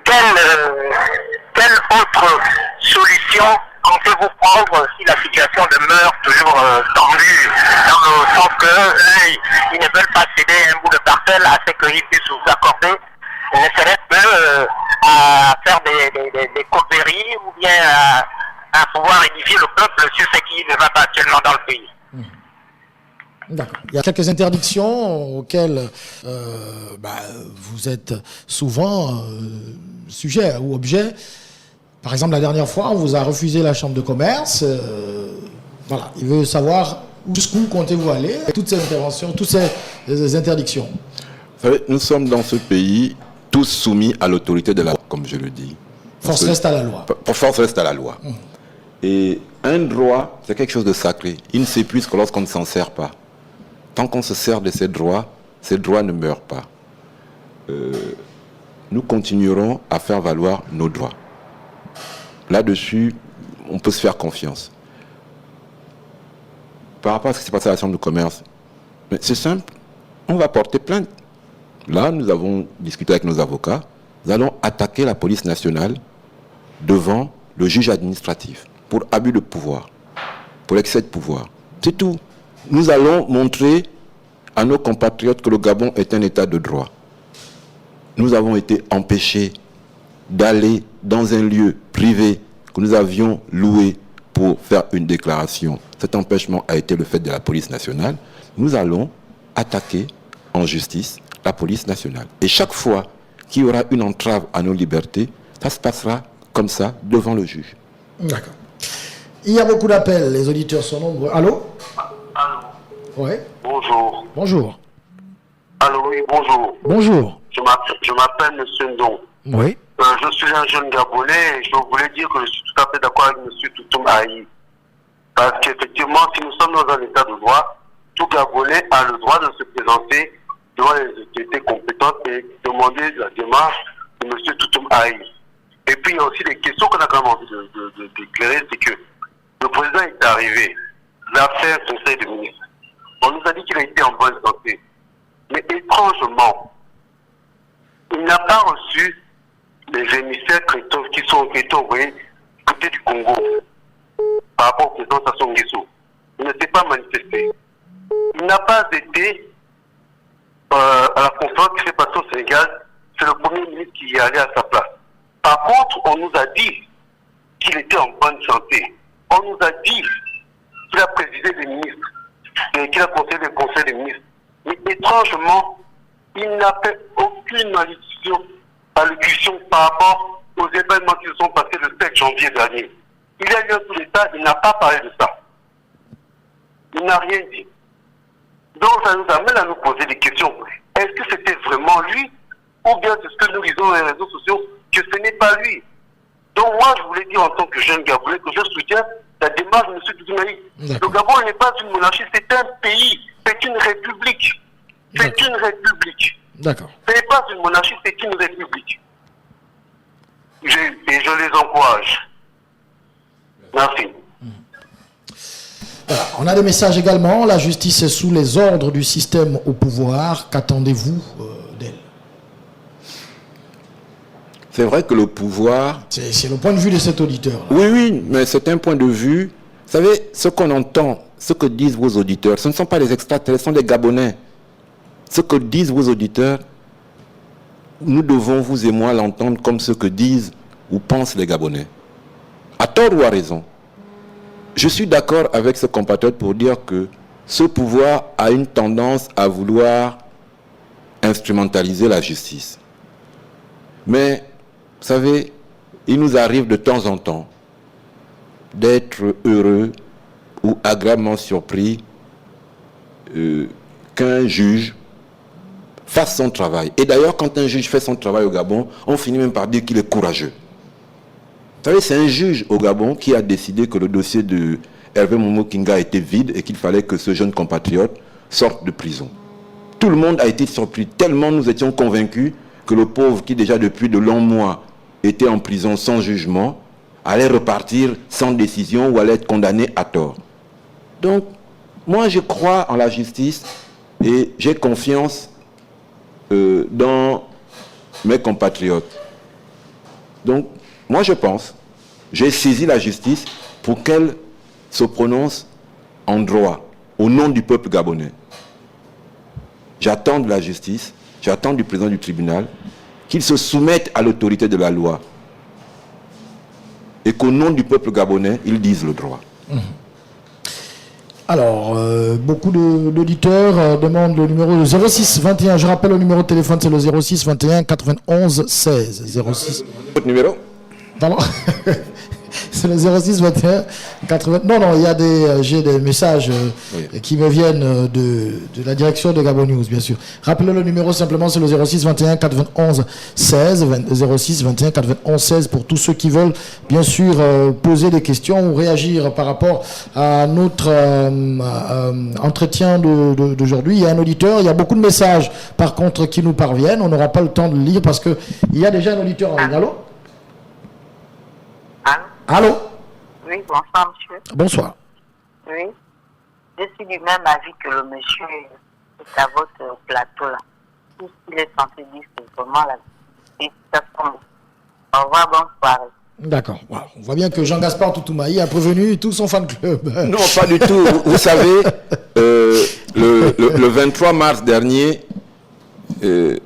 quelle autre solution comptez-vous prendre si la situation demeure toujours tendue, dans le sens qu'ils ne veulent pas céder un bout de parcelle à ce qu'ils puissent vous accorder, ne serait-ce que à faire des coopéries ou bien à pouvoir édifier le peuple sur ce qui ne va pas actuellement dans le pays. D'accord. Il y a quelques interdictions auxquelles vous êtes souvent sujet ou objet. Par exemple, la dernière fois, on vous a refusé la chambre de commerce. Voilà. Il veut savoir jusqu'où comptez-vous aller, toutes ces interventions, toutes ces interdictions. Vous savez, nous sommes dans ce pays tous soumis à l'autorité de la loi, comme je le dis. Force reste à la loi. Force reste à la loi. Et un droit, c'est quelque chose de sacré. Il ne s'épuise que lorsqu'on ne s'en sert pas. Tant qu'on se sert de ces droits ne meurent pas. Nous continuerons à faire valoir nos droits. Là-dessus, on peut se faire confiance. Par rapport à ce qui s'est passé à la Chambre de commerce, c'est simple, on va porter plainte. Là, nous avons discuté avec nos avocats. Nous allons attaquer la police nationale devant le juge administratif pour abus de pouvoir, pour excès de pouvoir. C'est tout. Nous allons montrer à nos compatriotes que le Gabon est un état de droit. Nous avons été empêchés d'aller dans un lieu privé que nous avions loué pour faire une déclaration. Cet empêchement a été le fait de la police nationale. Nous allons attaquer en justice la police nationale. Et chaque fois qu'il y aura une entrave à nos libertés, ça se passera comme ça devant le juge. D'accord. Il y a beaucoup d'appels, les auditeurs sont nombreux. Allô? Allô? Oui. Bonjour. Bonjour. Allô, oui, bonjour. Bonjour. Je m'appelle M. Ndong. Oui. Je suis un jeune Gabonais et je voulais dire que je suis tout à fait d'accord avec M. Toutoum Aïe. Parce qu'effectivement, si nous sommes dans un état de droit, tout Gabonais a le droit de se présenter devant les autorités compétentes et demander la démarche de M. Toutoum Aïe. Et puis, il y a aussi des questions qu'on a quand même envie d'éclairer, c'est que le président est arrivé, il a fait un conseil de ministres. On nous a dit qu'il a été en bonne santé. Mais étrangement, il n'a pas reçu les émissaires qui sont envoyés du côté du Congo par rapport au président Sassou Nguesso. Il ne s'est pas manifesté. Il n'a pas été à la conférence qui s'est passée au Sénégal. C'est le Premier ministre qui y est allé à sa place. Par contre, on nous a dit qu'il était en bonne santé. On nous a dit qu'il a présidé des ministres et qu'il a conseillé le conseil des ministres. Mais étrangement, il n'a fait aucune allocution par rapport aux événements qui se sont passés le 7 janvier dernier. Il y a eu un coup d'État, il n'a pas parlé de ça. Il n'a rien dit. Donc ça nous amène à nous poser des questions. Est-ce que c'était vraiment lui ou bien c'est ce que nous lisons dans les réseaux sociaux que ce n'est pas lui? Donc moi je voulais dire en tant que jeune Gabonais que je soutiens la démarche de M. Toutoum-Aïe. Le Gabon n'est pas une monarchie, c'est un pays, c'est une république. C'est une république. D'accord. Ce n'est pas une monarchie, c'est une république. Et je les encourage. Merci. Voilà. On a des messages également. La justice est sous les ordres du système au pouvoir. Qu'attendez-vous d'elle? C'est vrai que le pouvoir... C'est le point de vue de cet auditeur. Oui, mais c'est un point de vue. Vous savez, ce qu'on entend, ce que disent vos auditeurs, ce ne sont pas des extraterrestres, ce sont des Gabonais. Ce que disent vos auditeurs, nous devons, vous et moi, l'entendre comme ce que disent ou pensent les Gabonais. À tort ou à raison. Je suis d'accord avec ce compatriote pour dire que ce pouvoir a une tendance à vouloir instrumentaliser la justice. Mais, vous savez, il nous arrive de temps en temps d'être heureux ou agréablement surpris qu'un juge fasse son travail. Et d'ailleurs, quand un juge fait son travail au Gabon, on finit même par dire qu'il est courageux. Vous savez, c'est un juge au Gabon qui a décidé que le dossier de Hervé Momo Kinga était vide et qu'il fallait que ce jeune compatriote sorte de prison. Tout le monde a été surpris, tellement nous étions convaincus que le pauvre qui déjà depuis de longs mois était en prison sans jugement, allait repartir sans décision ou allait être condamné à tort. Donc, moi je crois en la justice et j'ai confiance dans mes compatriotes. Donc, moi je pense, j'ai saisi la justice pour qu'elle se prononce en droit, au nom du peuple gabonais. J'attends de la justice, j'attends du président du tribunal qu'il se soumette à l'autorité de la loi et qu'au nom du peuple gabonais, il dise le droit. Alors, beaucoup d'auditeurs demandent le numéro 06 21. Je rappelle le numéro de téléphone, c'est le 06 21 91 16. 06. Votre numéro? Pardon. C'est le 06 21 80. Non, il y a j'ai des messages qui me viennent de la direction de Gabon News, bien sûr. Rappelez le numéro simplement, c'est le 06 21 91 16. 06 21 91 16 pour tous ceux qui veulent, bien sûr, poser des questions ou réagir par rapport à notre entretien d'aujourd'hui. Il y a un auditeur, il y a beaucoup de messages, par contre, qui nous parviennent. On n'aura pas le temps de le lire parce qu'il y a déjà un auditeur en ligne. Allô? Allô? Oui, bonsoir, monsieur. Bonsoir. Oui. Je suis du même avis que le monsieur qui est à votre plateau là. Tout ce qu'il est censé dire, c'est vraiment la vérité. Au revoir, bonne soirée. D'accord. Wow. On voit bien que Jean-Gaspard Toutoumaï a prévenu tout son fan club. Non, pas du tout. Vous savez, le 23 mars dernier, le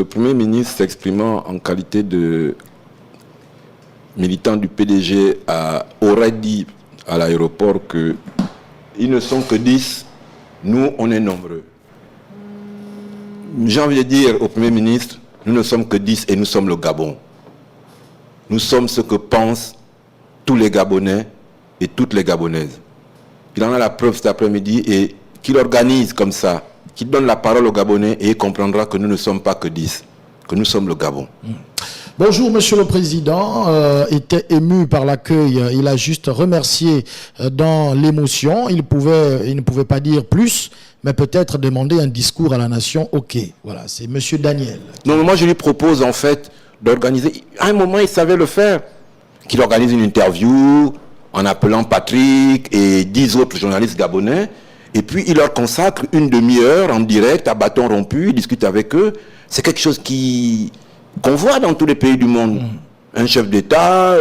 Premier ministre s'exprimant en qualité de militant du PDG aurait dit à l'aéroport qu'ils ne sont que 10, nous on est nombreux. J'ai envie de dire au Premier ministre, nous ne sommes que 10 et nous sommes le Gabon. Nous sommes ce que pensent tous les Gabonais et toutes les Gabonaises. Il en a la preuve cet après-midi et qu'il organise comme ça, qu'il donne la parole aux Gabonais et il comprendra que nous ne sommes pas que 10, que nous sommes le Gabon. Bonjour, Monsieur le Président. Était ému par l'accueil. Il a juste remercié dans l'émotion. Il ne pouvait pas dire plus, mais peut-être demander un discours à la nation. Ok, voilà, c'est Monsieur Daniel. Non, moi je lui propose en fait d'organiser. À un moment, il savait le faire. Qu'il organise une interview en appelant Patrick et 10 autres journalistes gabonais. Et puis il leur consacre une demi-heure en direct à bâton rompu. Il discute avec eux. C'est quelque chose qu'on voit dans tous les pays du monde. Un chef d'État,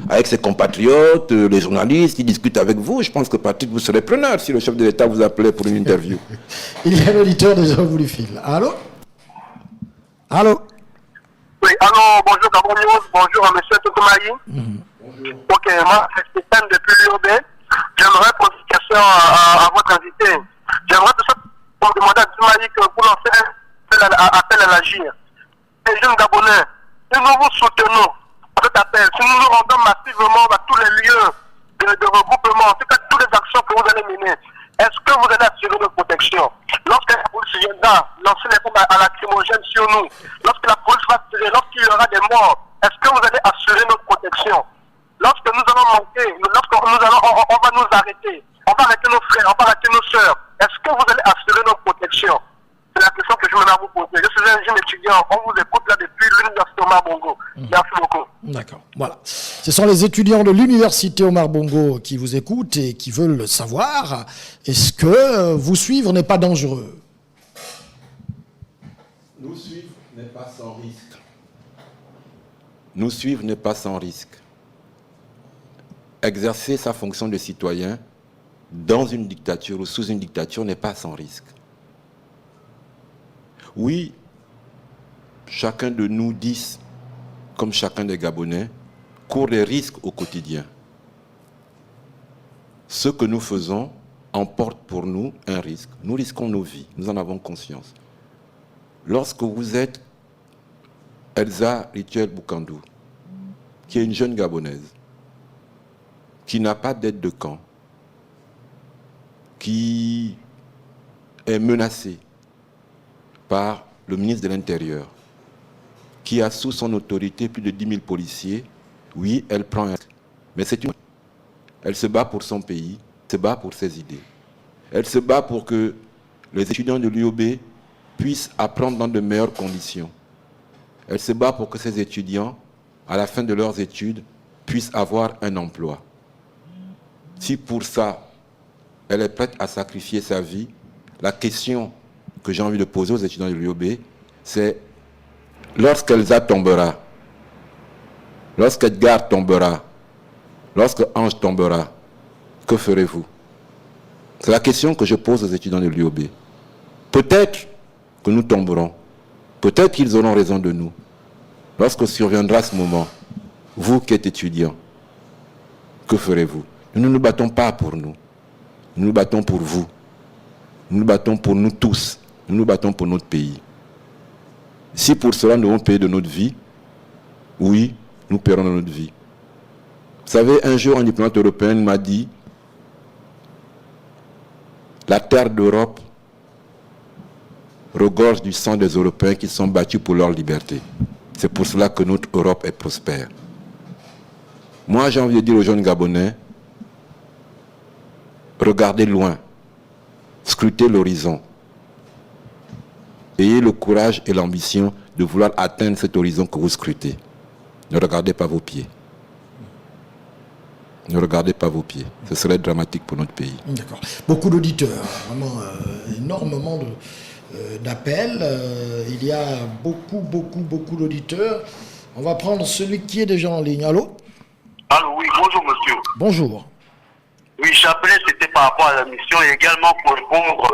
avec ses compatriotes, les journalistes, ils discutent avec vous. Je pense que Patrick, vous serez preneur si le chef de l'État vous appelait pour une interview. Il y a un auditeur déjà au bout du fil. Allô? Allô? Oui, allô, bonjour Gabon News, bonjour à M. Toutoumaï. Ok, moi c'est Stéphane depuis l'UOB. J'aimerais poser une question à votre invité. J'aimerais tout ça pour demander à Toutoumaï que vous lancez un appel à l'agir. Les jeunes Gabonais, si nous vous soutenons à cet appel, si nous nous rendons massivement à tous les lieux de regroupement, en tout cas toutes les actions que vous allez mener, est-ce que vous allez assurer notre protection? Lorsque la police viendra lancer les bombes à lacrymogène sur nous, lorsque la police va tirer, lorsqu'il y aura des morts, est-ce que vous allez assurer notre protection? Lorsque nous allons manquer, on va nous arrêter, on va arrêter nos frères, on va arrêter nos sœurs, est-ce que vous allez assurer notre protection? C'est la question que je me vous poser. Je suis un jeune étudiant. On vous écoute là depuis l'université Omar Bongo. Merci beaucoup. D'accord. Voilà. Ce sont les étudiants de l'université Omar Bongo qui vous écoutent et qui veulent savoir est-ce que vous suivre n'est pas dangereux? Nous suivre n'est pas sans risque. Nous suivre n'est pas sans risque. Exercer sa fonction de citoyen dans une dictature ou sous une dictature n'est pas sans risque. Oui, chacun de nous 10, comme chacun des Gabonais, court des risques au quotidien. Ce que nous faisons emporte pour nous un risque. Nous risquons nos vies, nous en avons conscience. Lorsque vous êtes Elsa Rituel Boukandou, qui est une jeune Gabonaise, qui n'a pas d'aide de camp, qui est menacée, par le ministre de l'Intérieur, qui a sous son autorité plus de 10 000 policiers. Oui, elle prend un... Mais c'est une... Elle se bat pour son pays, elle se bat pour ses idées. Elle se bat pour que les étudiants de l'UOB puissent apprendre dans de meilleures conditions. Elle se bat pour que ces étudiants, à la fin de leurs études, puissent avoir un emploi. Si pour ça, elle est prête à sacrifier sa vie, la question que j'ai envie de poser aux étudiants de l'UOB, c'est lorsqu'Elsa tombera, lorsqu'Edgar tombera, lorsque Ange tombera, que ferez-vous? C'est la question que je pose aux étudiants de l'UOB. Peut-être que nous tomberons, peut-être qu'ils auront raison de nous. Lorsque surviendra ce moment, vous qui êtes étudiants, que ferez-vous? Nous ne nous battons pas pour nous. Nous nous battons pour vous. Nous nous battons pour nous tous. Nous nous battons pour notre pays. Si pour cela nous devons payer de notre vie, oui, nous paierons de notre vie. Vous savez, un jour, un diplomate européen m'a dit « La terre d'Europe regorge du sang des Européens qui sont battus pour leur liberté. » C'est pour cela que notre Europe est prospère. Moi, j'ai envie de dire aux jeunes Gabonais, regardez loin, scrutez l'horizon. Ayez le courage et l'ambition de vouloir atteindre cet horizon que vous scrutez. Ne regardez pas vos pieds. Ne regardez pas vos pieds. Ce serait dramatique pour notre pays. D'accord. Beaucoup d'auditeurs, vraiment énormément d'appels. Il y a beaucoup d'auditeurs. On va prendre celui qui est déjà en ligne. Allô? Allô, oui, bonjour monsieur. Bonjour. Oui, j'appelais, c'était par rapport à la mission et également pour répondre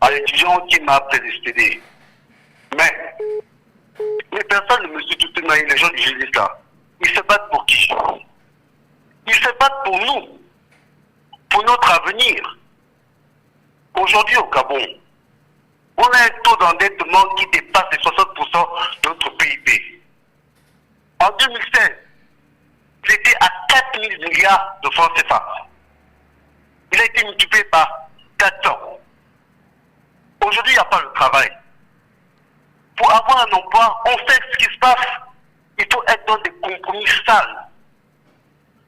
à l'étudiant qui m'a prédestiné. Mais les personnes de M. Toutoumaï, les gens du GILIS là, ils se battent pour qui? Ils se battent pour nous, pour notre avenir. Aujourd'hui au Gabon, on a un taux d'endettement qui dépasse les 60% de notre PIB. En 2016, il était à 4 000 milliards de francs CFA. Il a été multiplié par 400. Aujourd'hui, il n'y a pas le travail. Pour avoir un emploi, on sait ce qui se passe. Il faut être dans des compromis sales.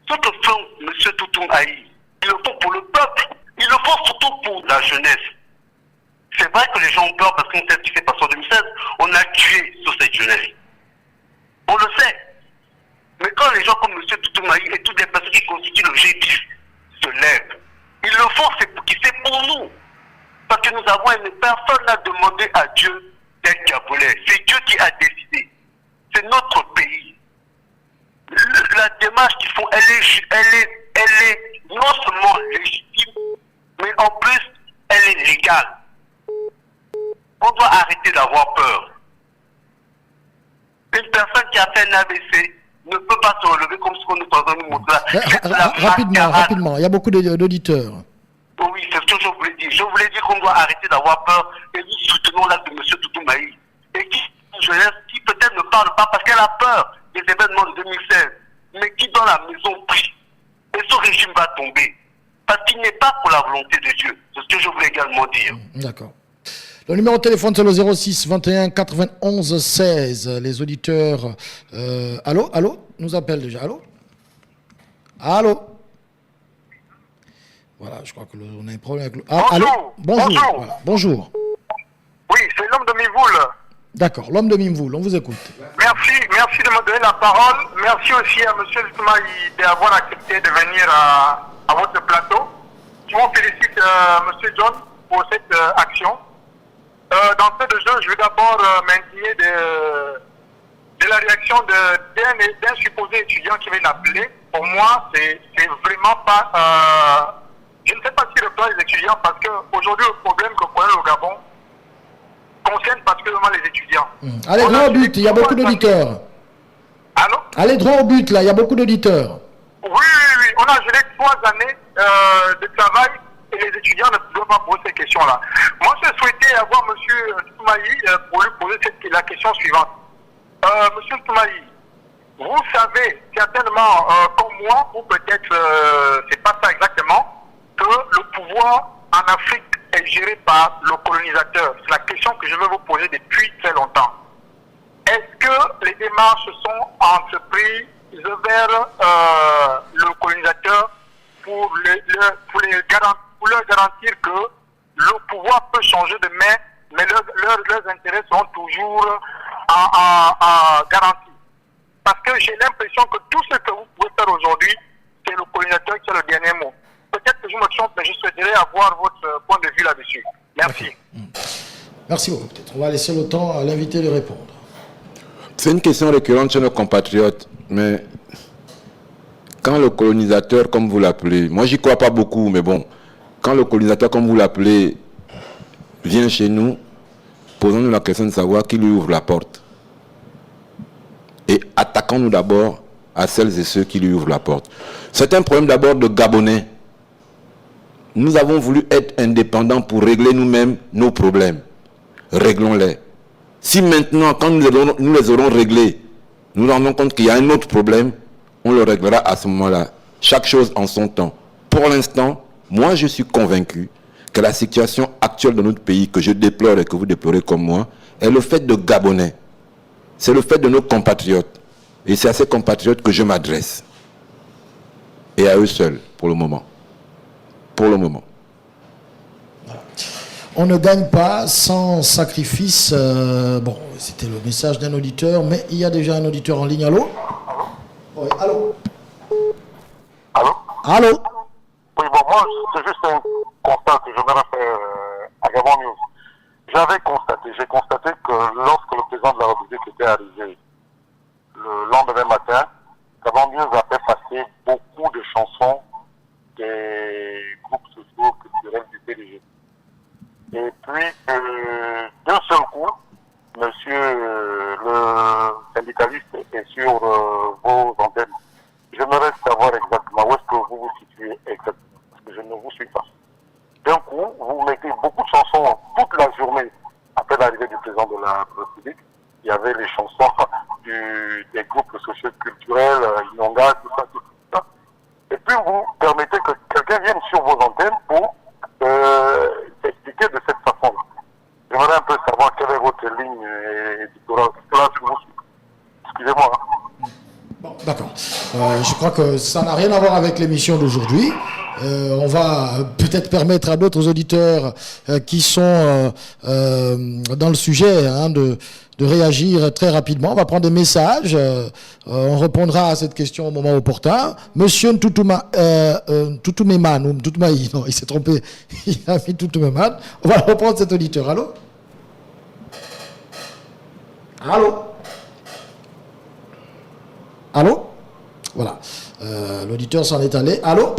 Ce que fait M. Toutoumaï, ils le font pour le peuple. Ils le font surtout pour la jeunesse. C'est vrai que les gens ont peur parce qu'on sait ce qui s'est passé en 2016. On a tué sur cette jeunesse. On le sait. Mais quand les gens comme M. Toutoumaï et toutes les personnes qui constituent le G10 se lèvent, ils le font, c'est pour nous. Parce que nous avons une personne à demander à Dieu d'être Gabonais. C'est Dieu qui a décidé. C'est notre pays. La démarche qu'ils font, elle est non seulement légitime, mais en plus, elle est légale. On doit arrêter d'avoir peur. Une personne qui a fait un AVC ne peut pas se relever comme ce qu'on nous entend nous montrer. Rapidement, il y a beaucoup d'auditeurs. Oui, c'est ce que je voulais dire. Je voulais dire qu'on doit arrêter d'avoir peur et nous soutenons l'acte de M. Toutoumaï. Et qui, jeunesse, qui peut-être ne parle pas parce qu'elle a peur des événements de 2016, mais qui dans la maison prie. Et ce régime va tomber. Parce qu'il n'est pas pour la volonté de Dieu. C'est ce que je voulais également dire. D'accord. Le numéro de téléphone, c'est le 06 21 91 16. Les auditeurs... Allô? Nous appellent déjà. Allô? Voilà, je crois qu'on a un problème avec le... Bonjour. Allô? Bonjour. Bonjour. Voilà. Bonjour. Oui, c'est l'homme de Mimoul. D'accord, l'homme de Mimvoul, on vous écoute. Merci de me donner la parole. Merci aussi à M. Toutoumaï d'avoir accepté de venir à votre plateau. Je vous félicite, M. John, pour cette action. Dans ce jeu, je veux d'abord m'indigner de la réaction d'un supposé étudiant qui vient d'appeler. Pour moi, c'est vraiment pas... je ne sais pas si reprend les étudiants parce qu'aujourd'hui, le problème que connaît le Gabon concerne particulièrement les étudiants. Allez droit au but, il y a beaucoup d'auditeurs. Allô? Allez droit au but, là, il y a beaucoup d'auditeurs. Oui. On a géré 3 années de travail et les étudiants ne doivent pas poser ces questions-là. Moi, je souhaitais avoir M. Toutoumaï pour lui poser la question suivante. M. Toutoumaï, vous savez certainement, comme moi, ou peut-être c'est pas ça exactement, que le pouvoir en Afrique est géré par le colonialisme. colonisateurs? C'est la question que je veux vous poser depuis très longtemps. Est-ce que les démarches sont entreprises vers le colonisateur pour leur garantir que le pouvoir peut changer de main, mais leurs intérêts sont toujours garantis? Parce que j'ai l'impression que tout ce que vous pouvez faire aujourd'hui, c'est le colonisateur qui a le dernier mot. Peut-être que je me trompe, mais je souhaiterais avoir votre point de vue là-dessus. Merci. Merci beaucoup. Peut-être on va laisser le temps à l'invité de répondre. C'est une question récurrente chez nos compatriotes, mais quand le colonisateur, comme vous l'appelez, moi j'y crois pas beaucoup, mais bon, quand le colonisateur, comme vous l'appelez, vient chez nous, posons-nous la question de savoir qui lui ouvre la porte. Et attaquons-nous d'abord à celles et ceux qui lui ouvrent la porte. C'est un problème d'abord de Gabonais. Nous avons voulu être indépendants pour régler nous-mêmes nos problèmes. Réglons-les. Si maintenant, quand nous les aurons réglés, nous nous rendons compte qu'il y a un autre problème, on le réglera à ce moment-là. Chaque chose en son temps. Pour l'instant, moi je suis convaincu que la situation actuelle de notre pays, que je déplore et que vous déplorez comme moi, est le fait de Gabonais. C'est le fait de nos compatriotes. Et c'est à ces compatriotes que je m'adresse. Et à eux seuls, pour le moment. Pour le moment. On ne gagne pas sans sacrifice. Bon, c'était le message d'un auditeur, mais il y a déjà un auditeur en ligne. Allô? Oui, allô? Allô? Allô? Oui, bon, moi, c'est juste un constat que je vais faire à Gabon News. J'ai constaté que lorsque le président de la République était arrivé le lendemain matin, Gabon News a fait passer beaucoup de chansons des groupes sociaux culturels du PDG. Et puis, d'un seul coup, monsieur le syndicaliste est sur vos antennes. J'aimerais savoir exactement où est-ce que vous vous situez exactement, parce que je ne vous suis pas. D'un coup, vous mettez beaucoup de chansons toute la journée après l'arrivée du président de la République. Il y avait les chansons des groupes sociaux culturels, Inonga, tout ça. Et puis vous permettez que quelqu'un vienne sur vos antennes pour expliquer de cette façon-là. J'aimerais un peu savoir quelle est votre ligne éditoriale. Excusez-moi. Bon, d'accord. Je crois que ça n'a rien à voir avec l'émission d'aujourd'hui. On va peut-être permettre à d'autres auditeurs qui sont dans le sujet de réagir très rapidement. On va prendre des messages. On répondra à cette question au moment opportun. Monsieur Ntoutumeman, ou Ntoutumaï, non, il s'est trompé. Il a mis Ntoutumeman. On va reprendre cet auditeur. Allô? Allô? Allô? Voilà. L'auditeur s'en est allé. Allô?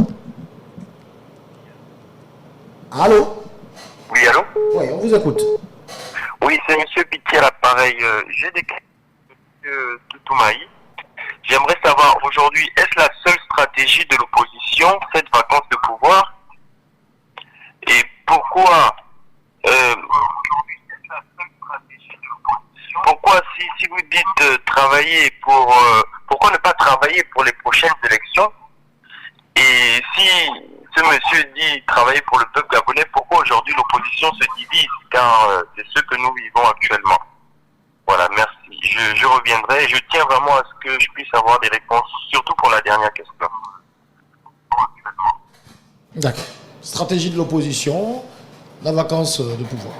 Allô? Oui, allô? Oui, on vous écoute. Oui, c'est M. Pitié à l'appareil. J'ai des questions, M. Toutoumaï. J'aimerais savoir aujourd'hui, est-ce la seule stratégie de l'opposition, cette vacance de pouvoir? Et pourquoi si vous dites travailler pour... pourquoi ne pas travailler pour les prochaines élections? Et si ce monsieur dit travailler pour le peuple gabonais, pourquoi aujourd'hui l'opposition se divise? Car c'est ce que nous vivons actuellement. Voilà, merci. Je reviendrai. Je tiens vraiment à ce que je puisse avoir des réponses, surtout pour la dernière question. D'accord. Stratégie de l'opposition, la vacance de pouvoir.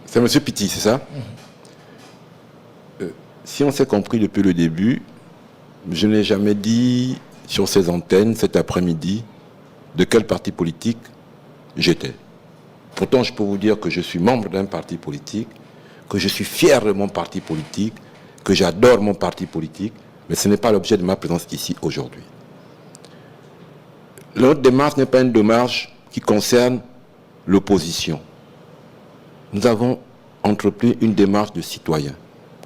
C'est M. Piti, c'est ça? Si on s'est compris depuis le début, je n'ai jamais dit sur ces antennes cet après-midi de quel parti politique j'étais. Pourtant, je peux vous dire que je suis membre d'un parti politique, que je suis fier de mon parti politique, que j'adore mon parti politique, mais ce n'est pas l'objet de ma présence ici aujourd'hui. Notre démarche n'est pas une démarche qui concerne l'opposition. Nous avons entrepris une démarche de citoyen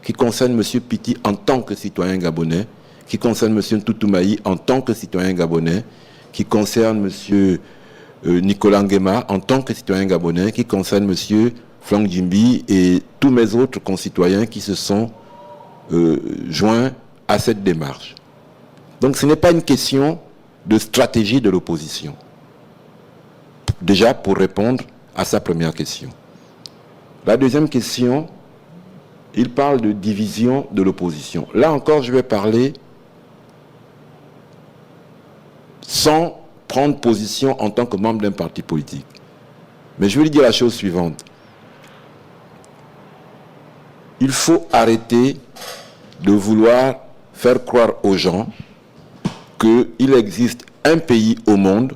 qui concerne M. Piti en tant que citoyen gabonais, qui concerne M. Ntoutumaï en tant que citoyen gabonais, qui concerne M. Nicolas Nguema en tant que citoyen gabonais, qui concerne M. Franck Djimbi et tous mes autres concitoyens qui se sont joints à cette démarche. Donc ce n'est pas une question de stratégie de l'opposition. Déjà pour répondre à sa première question. La deuxième question, il parle de division de l'opposition. Là encore, je vais parler sans prendre position en tant que membre d'un parti politique. Mais je vais lui dire la chose suivante. Il faut arrêter de vouloir faire croire aux gens qu'il existe un pays au monde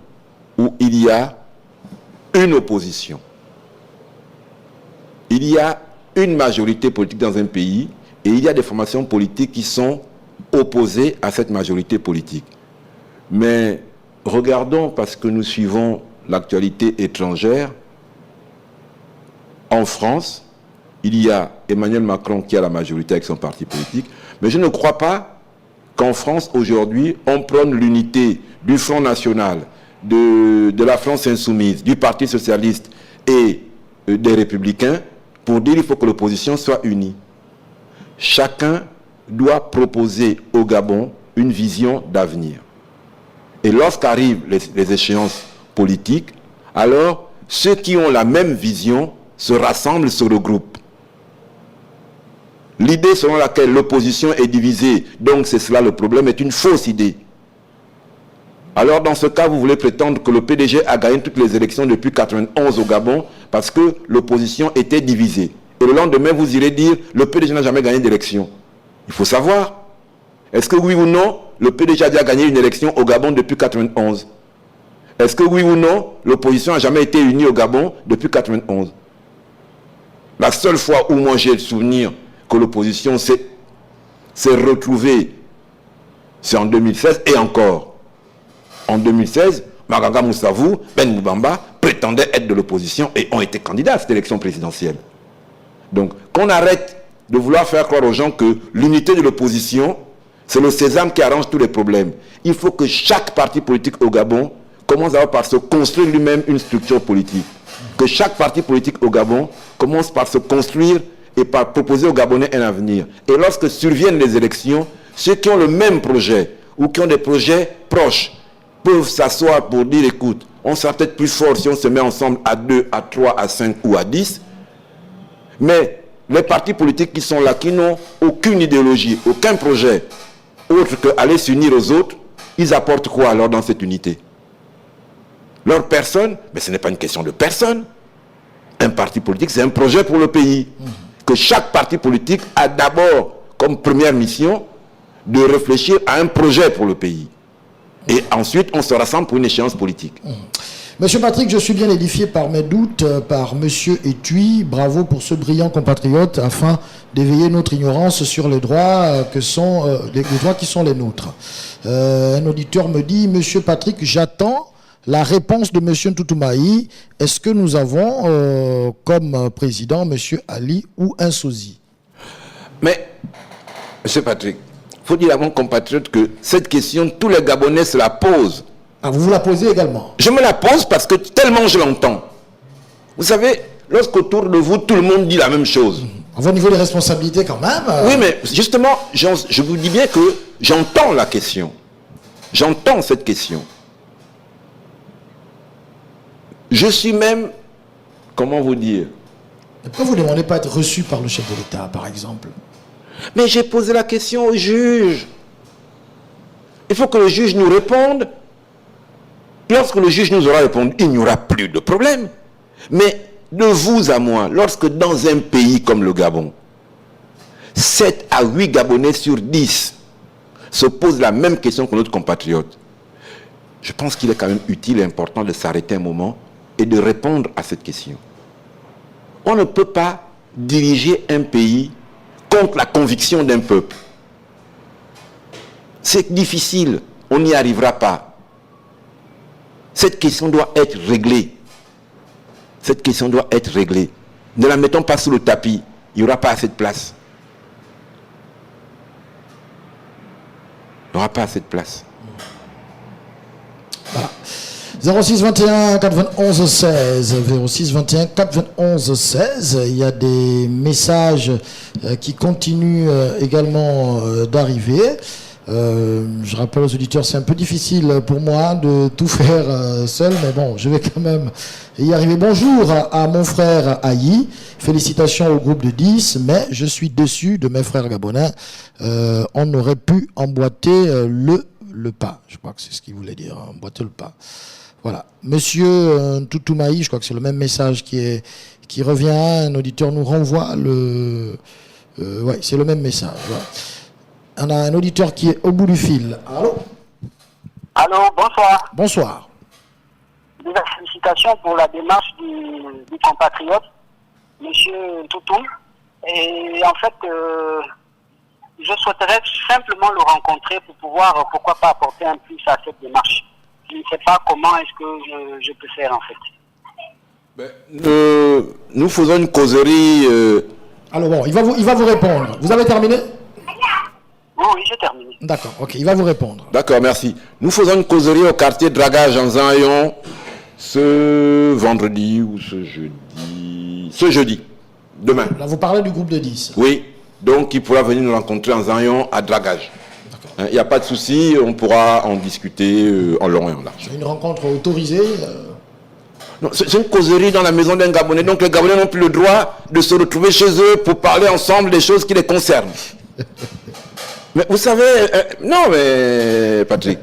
où il y a une opposition. Il y a une majorité politique dans un pays et il y a des formations politiques qui sont opposées à cette majorité politique. Mais regardons, parce que nous suivons l'actualité étrangère, en France, il y a Emmanuel Macron qui a la majorité avec son parti politique, mais je ne crois pas qu'en France, aujourd'hui, on prône l'unité du Front National, de la France Insoumise, du Parti Socialiste et des Républicains pour dire qu'il faut que l'opposition soit unie. Chacun doit proposer au Gabon une vision d'avenir. Et lorsqu'arrivent les échéances politiques, alors ceux qui ont la même vision se rassemblent sur le groupe. L'idée selon laquelle l'opposition est divisée, donc c'est cela le problème, est une fausse idée. Alors dans ce cas, vous voulez prétendre que le PDG a gagné toutes les élections depuis 1991 au Gabon parce que l'opposition était divisée. Et le lendemain, vous irez dire le PDG n'a jamais gagné d'élection. Il faut savoir, est-ce que oui ou non, le PDG a déjà gagné une élection au Gabon depuis 1991? Est-ce que oui ou non, l'opposition n'a jamais été unie au Gabon depuis 1991? La seule fois où moi j'ai le souvenir que l'opposition s'est retrouvée, c'est en 2016 et encore. En 2016, Magaga Moussavou, Ben Moubamba prétendaient être de l'opposition et ont été candidats à cette élection présidentielle. Donc, qu'on arrête de vouloir faire croire aux gens que l'unité de l'opposition, c'est le sésame qui arrange tous les problèmes. Il faut que chaque parti politique au Gabon commence d'abord par se construire lui-même une structure politique. Que chaque parti politique au Gabon commence par se construire et par proposer aux Gabonais un avenir. Et lorsque surviennent les élections, ceux qui ont le même projet ou qui ont des projets proches peuvent s'asseoir pour dire, écoute, on sera peut-être plus fort si on se met ensemble à 2, à 3, à 5 ou à 10. Mais les partis politiques qui sont là, qui n'ont aucune idéologie, aucun projet, autre qu'aller s'unir aux autres, ils apportent quoi alors dans cette unité? Leur personne, mais ce n'est pas une question de personne. Un parti politique, c'est un projet pour le pays. Que chaque parti politique a d'abord comme première mission de réfléchir à un projet pour le pays. Et ensuite, on se rassemble pour une échéance politique. Monsieur Patrick, je suis bien édifié par mes doutes, par Monsieur Etui. Bravo pour ce brillant compatriote afin d'éveiller notre ignorance sur les droits les droits qui sont les nôtres. Un auditeur me dit, Monsieur Patrick, j'attends la réponse de Monsieur Ntoutumaï. Est-ce que nous avons comme président Monsieur Ali ou un sosie? Mais, Monsieur Patrick, il faut dire à mon compatriote que cette question, tous les Gabonais se la posent. Ah, vous la posez également? Je me la pose parce que tellement je l'entends. Vous savez, lorsqu'autour de vous, tout le monde dit la même chose. À votre niveau de responsabilité quand même. Oui, mais justement, je vous dis bien que j'entends la question. J'entends cette question. Je suis même, comment vous dire? Pourquoi vous ne demandez pas à être reçu par le chef de l'État, par exemple? Mais j'ai posé la question au juge. Il faut que le juge nous réponde. Lorsque le juge nous aura répondu, il n'y aura plus de problème. Mais de vous à moi, lorsque dans un pays comme le Gabon, 7 à 8 Gabonais sur 10 se posent la même question que notre compatriote, je pense qu'il est quand même utile et important de s'arrêter un moment et de répondre à cette question. On ne peut pas diriger un pays contre la conviction d'un peuple. C'est difficile, on n'y arrivera pas. Cette question doit être réglée. Cette question doit être réglée. Ne la mettons pas sous le tapis, il n'y aura pas assez de place. Il n'y aura pas assez de place. Voilà. 06 21 91 16 06 21 91 16. Il y a des messages qui continuent également d'arriver. Je rappelle aux auditeurs, c'est un peu difficile pour moi de tout faire seul, mais bon, je vais quand même y arriver. Bonjour à mon frère Aïe, félicitations au groupe de 10, mais je suis déçu de mes frères gabonais. On aurait pu emboîter le pas. Je crois que c'est ce qu'il voulait dire, emboîter le pas. Voilà. Monsieur Toutoumaï, je crois que c'est le même message qui revient. Un auditeur nous renvoie ouais, c'est le même message. Voilà. On a un auditeur qui est au bout du fil. Allô? Allô, bonsoir. Bonsoir. Déjà, félicitations pour la démarche du compatriote, monsieur Toutou. Et en fait, je souhaiterais simplement le rencontrer pour pouvoir, pourquoi pas, apporter un plus à cette démarche. Je ne sais pas comment est-ce que je peux faire, en fait. Nous faisons une causerie. Alors bon, il va vous répondre. Vous avez terminé? Oui, j'ai terminé. D'accord, ok, il va vous répondre. D'accord, merci. Nous faisons une causerie au quartier Dragage en Zayon ce vendredi ou ce jeudi, demain. Là, vous parlez du groupe de 10. Oui, donc il pourra venir nous rencontrer en Zayon à Dragage. Il n'y a pas de souci, on pourra en discuter en long et en large. C'est une rencontre autorisée Non, c'est une causerie dans la maison d'un Gabonais, donc les Gabonais n'ont plus le droit de se retrouver chez eux pour parler ensemble des choses qui les concernent. Mais vous savez, non mais Patrick,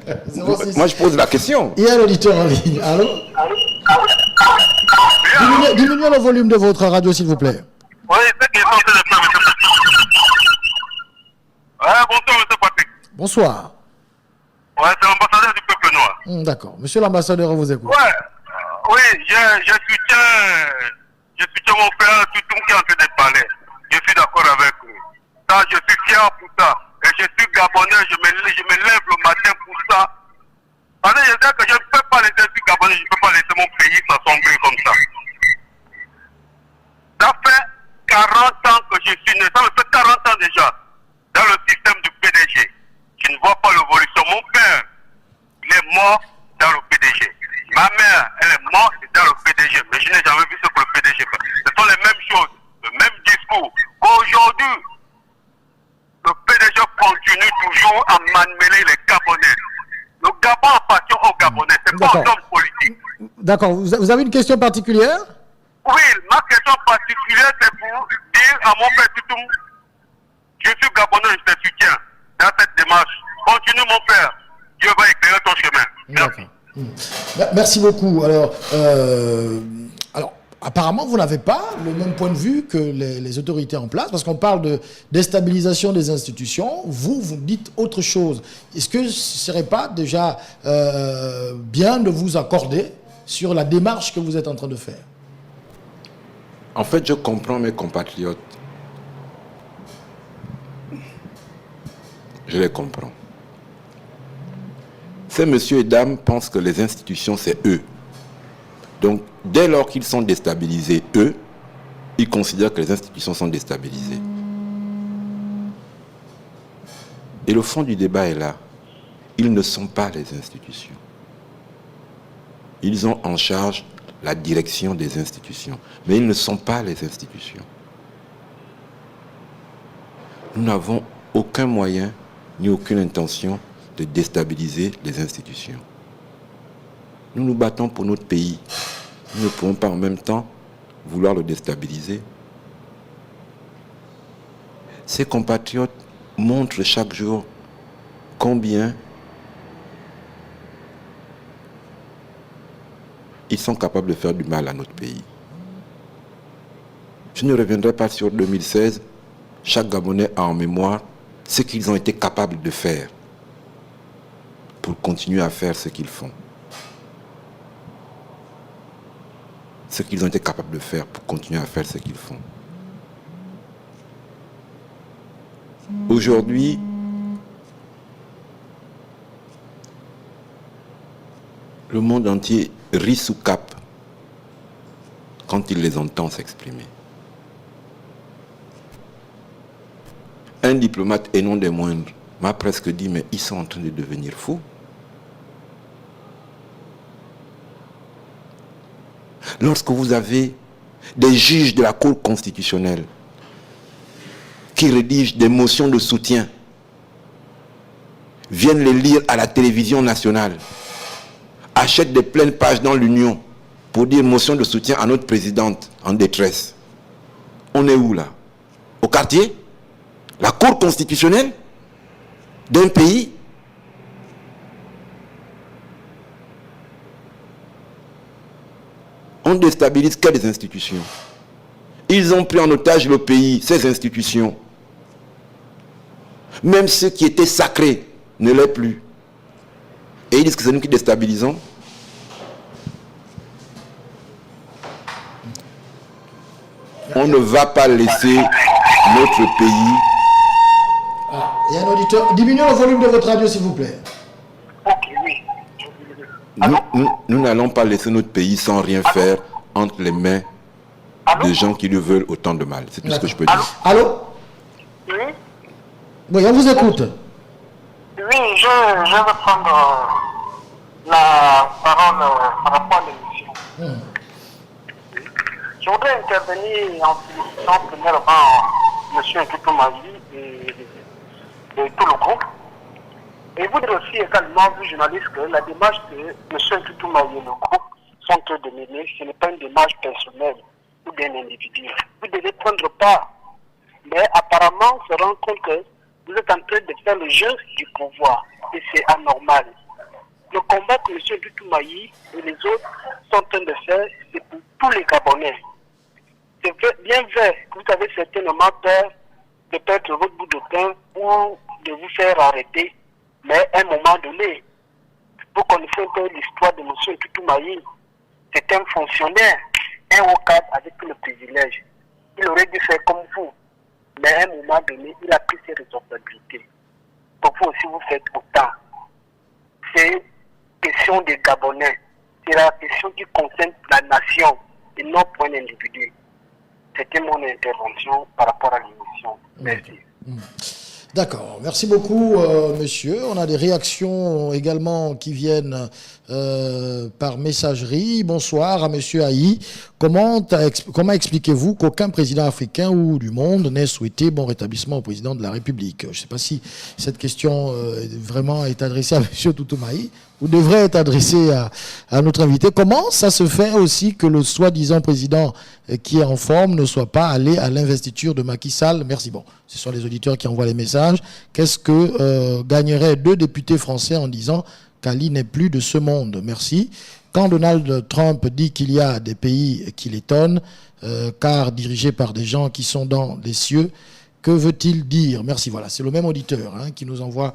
moi je pose la question. Il y a l'auditeur en ligne. Allô? Diminuez le volume de votre radio, s'il vous plaît. Oui, c'est qui est censé de faire, monsieur Patrick. Bonsoir, monsieur Patrick. Bonsoir. Ouais, c'est l'ambassadeur du peuple noir. D'accord. Monsieur l'ambassadeur, on vous écoute. Ouais, oui, je soutiens mon frère Toutou qui est en train de parler. Je suis d'accord avec lui. Ça, je suis fier pour ça. Et je suis gabonais, je me lève le matin pour ça. Parce que je sais que je ne peux pas laisser, je suis gabonais, je ne peux pas laisser mon pays s'assombrir comme ça. Ça fait 40 ans que je suis né, ça me fait 40 ans déjà, dans le système du PDG. Je ne vois pas l'évolution. Mon père, il est mort dans le PDG. Ma mère, elle est morte dans le PDG. Mais je n'ai jamais vu ce que le PDG fait. Ce sont les mêmes choses, le même discours. Aujourd'hui, le PDG continue toujours à manipuler les Gabonais. Le Gabon appartient aux Gabonais, c'est pas aux hommes politiques. D'accord. Vous avez une question particulière? Oui, ma question particulière, c'est pour dire à mon père Toutou, je suis Gabonais, je te soutiens dans cette démarche. Continue mon père, Dieu va éclairer ton chemin. Merci. Merci beaucoup. Alors, apparemment, vous n'avez pas le même point de vue que les autorités en place, parce qu'on parle de déstabilisation des institutions. Vous dites autre chose. Est-ce que ce ne serait pas déjà bien de vous accorder sur la démarche que vous êtes en train de faire? En fait, je comprends mes compatriotes. Je les comprends. Ces messieurs et dames pensent que les institutions, c'est eux. Donc, dès lors qu'ils sont déstabilisés, eux, ils considèrent que les institutions sont déstabilisées. Et le fond du débat est là. Ils ne sont pas les institutions. Ils ont en charge la direction des institutions. Mais ils ne sont pas les institutions. Nous n'avons aucun moyen ni aucune intention de déstabiliser les institutions. Nous nous battons pour notre pays. Nous ne pouvons pas en même temps vouloir le déstabiliser. Ces compatriotes montrent chaque jour combien ils sont capables de faire du mal à notre pays. Je ne reviendrai pas sur 2016. Chaque Gabonais a en mémoire ce qu'ils ont été capables de faire pour continuer à faire ce qu'ils font. Ce qu'ils ont été capables de faire pour continuer à faire ce qu'ils font. Aujourd'hui, le monde entier rit sous cap quand il les entend s'exprimer. Un diplomate, et non des moindres, m'a presque dit, mais ils sont en train de devenir fous. Lorsque vous avez des juges de la Cour constitutionnelle qui rédigent des motions de soutien viennent les lire à la télévision nationale, achètent des pleines pages dans l'Union pour dire motion de soutien à notre présidente en détresse. On est où là? Au quartier? La Cour constitutionnelle d'un pays? On déstabilise quelles institutions? Ils ont pris en otage le pays, ces institutions. Même ce qui était sacré ne l'est plus. Et ils disent que c'est nous qui déstabilisons. On ne va pas laisser notre pays. Il y a un auditeur. Diminuez le volume de votre radio, s'il vous plaît. Ok, oui. Nous n'allons pas laisser notre pays sans rien faire entre les mains de gens qui lui veulent autant de mal. C'est tout ce que je peux dire. Allô? Oui. Oui, on vous écoute. Oui, je vais prendre la parole par rapport à l'émission. Je voudrais intervenir en félicitant premièrement M. Nkoutou-Mayi et tout le groupe. Et vous dire aussi également, vous journalistes, que la démarche que M. Nkoutou-Mayi et le groupe sont en train de mener, ce n'est pas une démarche personnelle ou d'un individu. Vous devez prendre part. Mais apparemment, on se rend compte que vous êtes en train de faire le jeu du pouvoir. Et c'est anormal. Le combat que M. Nkoutou-Mayi et les autres sont en train de faire, c'est pour tous les Gabonais. C'est bien vrai que vous avez certainement peur de perdre votre bout de pain ou de vous faire arrêter. Mais à un moment donné, vous connaissez un peu l'histoire de M. Nkoutou-Mayi. C'est un fonctionnaire, un haut cadre avec le privilège. Il aurait dû faire comme vous. Mais à un moment donné, il a pris ses responsabilités. Donc vous aussi, vous faites autant. C'est question des Gabonais. C'est la question qui concerne la nation et non pour un individu. C'était mon intervention par rapport à l'émission. Merci. D'accord, merci beaucoup monsieur. On a des réactions également qui viennent par messagerie. Bonsoir à monsieur Aïe. Comment expliquez-vous qu'aucun président africain ou du monde n'ait souhaité bon rétablissement au président de la République? Je ne sais pas si cette question vraiment est adressée à monsieur Nkoutou-Mayi ou devrait être adressée à notre invité. Comment ça se fait aussi que le soi-disant président qui est en forme ne soit pas allé à l'investiture de Macky Sall? Merci. Bon, ce sont les auditeurs qui envoient les messages. Qu'est-ce que gagneraient 2 députés français en disant qu'Ali n'est plus de ce monde? Merci. Quand Donald Trump dit qu'il y a des pays qui l'étonnent, car dirigés par des gens qui sont dans les cieux, que veut-il dire? Merci. Voilà, c'est le même auditeur qui nous envoie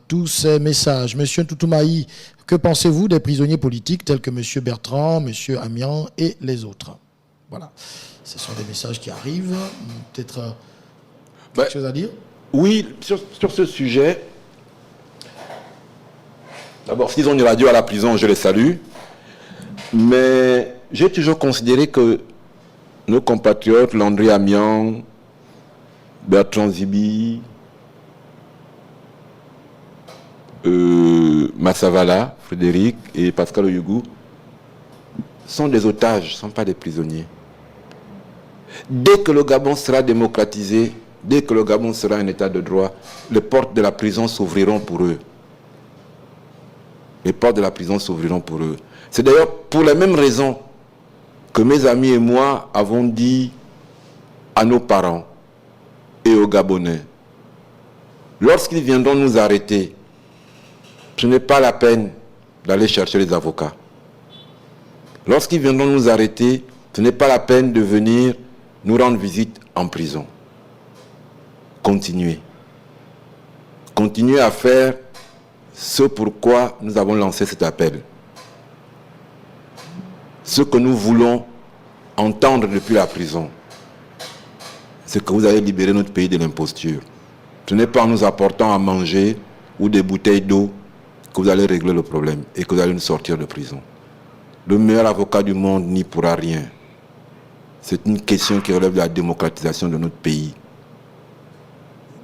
tous ces messages. Monsieur Nkoutou-Mayi, que pensez-vous des prisonniers politiques tels que Monsieur Bertrand, Monsieur Amian et les autres? Voilà, ce sont des messages qui arrivent. Peut-être quelque chose à dire? Oui, sur ce sujet, d'abord, s'ils ont une radio à la prison, je les salue. Mais j'ai toujours considéré que nos compatriotes, Landry Amian, Bertrand Zibi, Massavala, Frédéric et Pascal Oyougou, sont des otages, ne sont pas des prisonniers. Dès que le Gabon sera démocratisé, dès que le Gabon sera un état de droit, les portes de la prison s'ouvriront pour eux. Les portes de la prison s'ouvriront pour eux. C'est d'ailleurs pour les mêmes raisons que mes amis et moi avons dit à nos parents et aux Gabonais, lorsqu'ils viendront nous arrêter, ce n'est pas la peine d'aller chercher les avocats. Lorsqu'ils viendront nous arrêter, ce n'est pas la peine de venir nous rendre visite en prison. Continuez. Continuez à faire ce pourquoi nous avons lancé cet appel. Ce que nous voulons entendre depuis la prison, c'est que vous allez libérer notre pays de l'imposture. Ce n'est pas en nous apportant à manger ou des bouteilles d'eau que vous allez régler le problème et que vous allez nous sortir de prison. Le meilleur avocat du monde n'y pourra rien. C'est une question qui relève de la démocratisation de notre pays.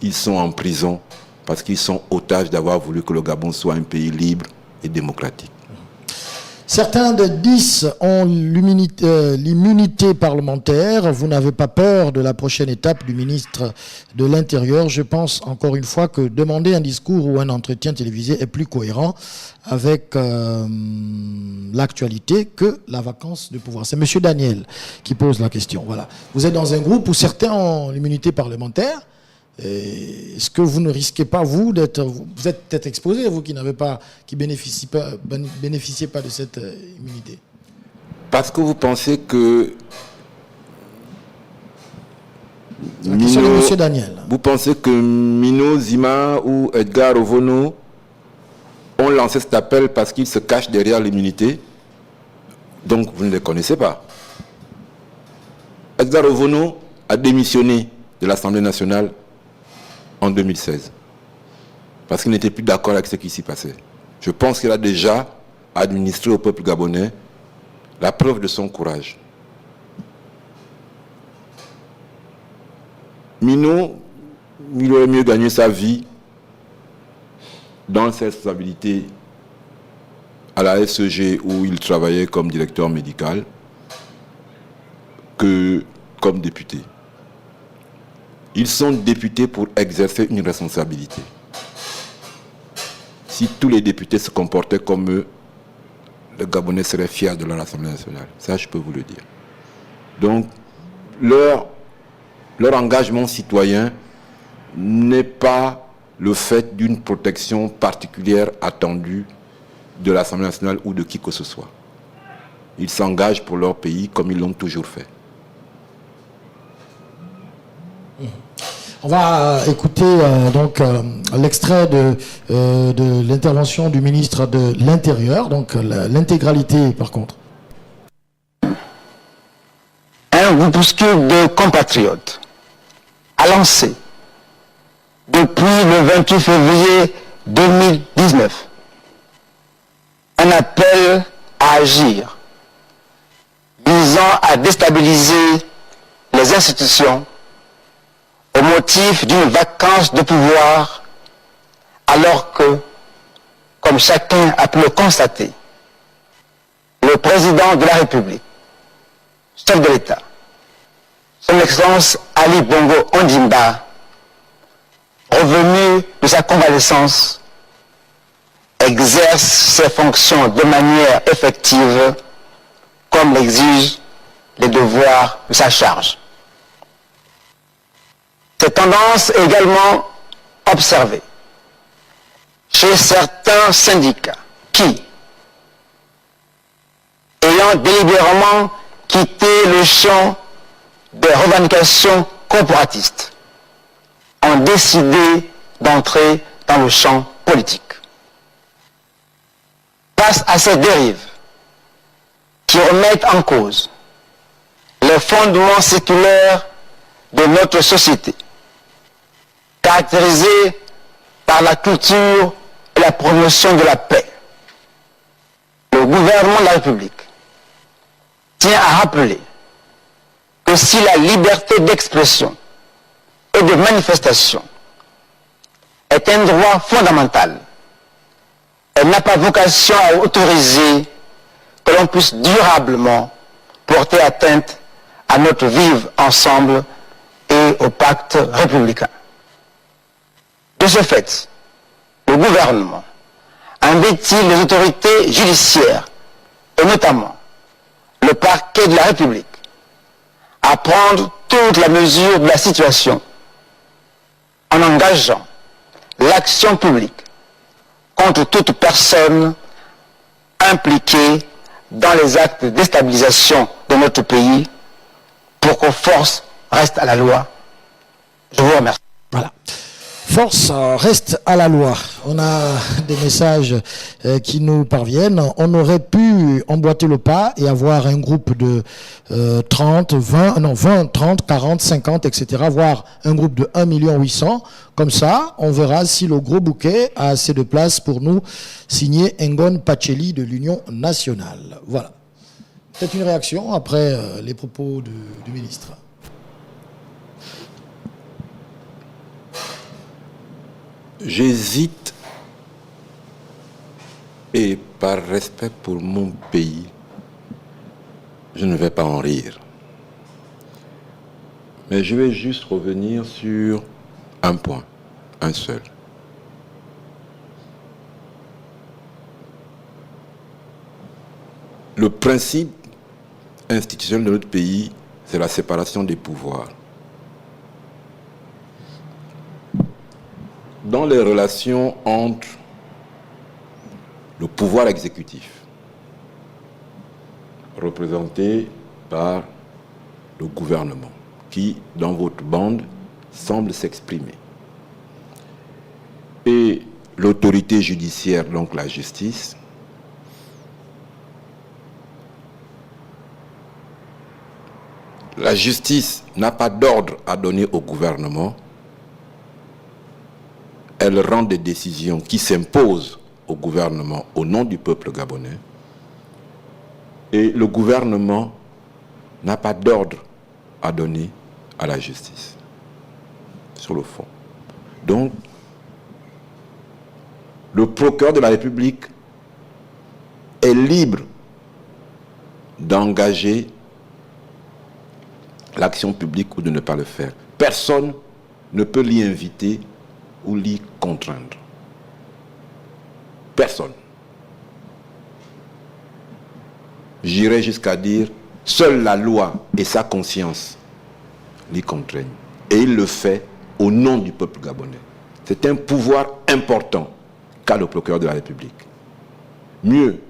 Ils sont en prison parce qu'ils sont otages d'avoir voulu que le Gabon soit un pays libre et démocratique. Certains de 10 ont l'immunité parlementaire. Vous n'avez pas peur de la prochaine étape du ministre de l'Intérieur. Je pense encore une fois que demander un discours ou un entretien télévisé est plus cohérent avec l'actualité que la vacance de pouvoir. C'est M. Daniel qui pose la question. Voilà. Vous êtes dans un groupe où certains ont l'immunité parlementaire. Est-ce que vous ne risquez pas, vous êtes peut-être exposé, vous qui bénéficiez pas de cette immunité? Parce que vous pensez que la question de M. Daniel. Vous pensez que Mino Zima ou Edgar Ovono ont lancé cet appel parce qu'ils se cachent derrière l'immunité? Donc vous ne les connaissez pas. Edgar Ovono a démissionné de l'Assemblée nationale en 2016, parce qu'il n'était plus d'accord avec ce qui s'y passait. Je pense qu'il a déjà administré au peuple gabonais la preuve de son courage. Mino, il aurait mieux gagné sa vie dans ses responsabilités à la SEG où il travaillait comme directeur médical que comme député. Ils sont députés pour exercer une responsabilité. Si tous les députés se comportaient comme eux, les Gabonais seraient fiers de leur Assemblée nationale. Ça, je peux vous le dire. Donc, leur engagement citoyen n'est pas le fait d'une protection particulière attendue de l'Assemblée nationale ou de qui que ce soit. Ils s'engagent pour leur pays comme ils l'ont toujours fait. On va écouter l'extrait de l'intervention du ministre de l'Intérieur, donc l'intégralité par contre. Un groupuscule de compatriotes a lancé depuis le 28 février 2019 un appel à agir visant à déstabiliser les institutions au motif d'une vacance de pouvoir, alors que, comme chacun a pu le constater, le président de la République, chef de l'État, son Excellence Ali Bongo Ondimba, revenu de sa convalescence, exerce ses fonctions de manière effective, comme l'exigent les devoirs de sa charge. Cette tendance est également observée chez certains syndicats qui, ayant délibérément quitté le champ des revendications corporatistes, ont décidé d'entrer dans le champ politique. Face à ces dérives qui remettent en cause les fondements séculaires de notre société, caractérisée par la culture et la promotion de la paix, le gouvernement de la République tient à rappeler que si la liberté d'expression et de manifestation est un droit fondamental, elle n'a pas vocation à autoriser que l'on puisse durablement porter atteinte à notre vivre ensemble et au pacte républicain. De ce fait, le gouvernement invite-t-il les autorités judiciaires, et notamment le parquet de la République, à prendre toute la mesure de la situation en engageant l'action publique contre toute personne impliquée dans les actes de déstabilisation de notre pays pour que force reste à la loi. Je vous remercie. Voilà. Force reste à la loi. On a des messages qui nous parviennent. On aurait pu emboîter le pas et avoir un groupe de 30, 30, 40, 50, etc. Voire un groupe de 1 800 000. Comme ça, on verra si le gros bouquet a assez de place pour nous signer Ngon Pacheli de l'Union nationale. Voilà. C'est une réaction après les propos du ministre. J'hésite Et par respect pour mon pays, je ne vais pas en rire. Mais je vais juste revenir sur un point, un seul. Le principe institutionnel de notre pays, c'est la séparation des pouvoirs. Dans les relations entre le pouvoir exécutif, représenté par le gouvernement, qui, dans votre bande, semble s'exprimer, et l'autorité judiciaire, donc la justice, la justice n'a pas d'ordre à donner au gouvernement. Elle rend des décisions qui s'imposent au gouvernement au nom du peuple gabonais. Et le gouvernement n'a pas d'ordre à donner à la justice, sur le fond. Donc, le procureur de la République est libre d'engager l'action publique ou de ne pas le faire. Personne ne peut l'y inviter ou l'y contraindre. Personne. J'irai jusqu'à dire, seule la loi et sa conscience l'y contraignent. Et il le fait au nom du peuple gabonais. C'est un pouvoir important qu'a le procureur de la République. Mieux,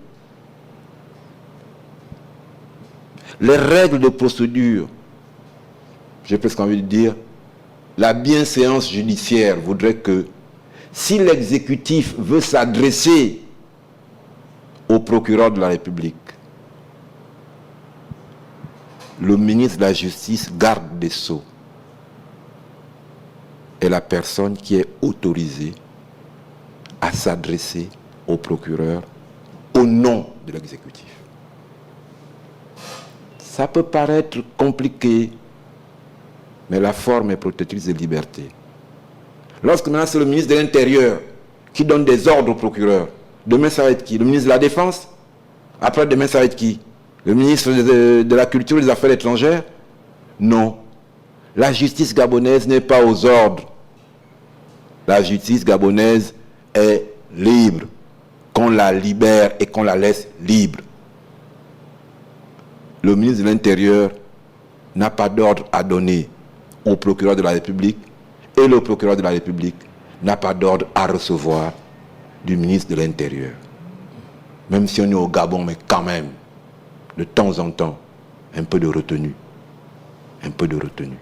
les règles de procédure, j'ai presque envie de dire, la bienséance judiciaire voudrait que si l'exécutif veut s'adresser au procureur de la République, le ministre de la Justice, garde des Sceaux, est la personne qui est autorisée à s'adresser au procureur au nom de l'exécutif. Ça peut paraître compliqué, mais la forme est protectrice des libertés. Lorsque maintenant c'est le ministre de l'Intérieur qui donne des ordres au procureur, demain ça va être qui? Le ministre de la Défense? Après demain ça va être qui? Le ministre de la Culture et des Affaires étrangères? Non. La justice gabonaise n'est pas aux ordres. La justice gabonaise est libre. Qu'on la libère et qu'on la laisse libre. Le ministre de l'Intérieur n'a pas d'ordre à donner au procureur de la République et le procureur de la République n'a pas d'ordre à recevoir du ministre de l'Intérieur. Même si on est au Gabon, mais quand même, de temps en temps, un peu de retenue. Un peu de retenue.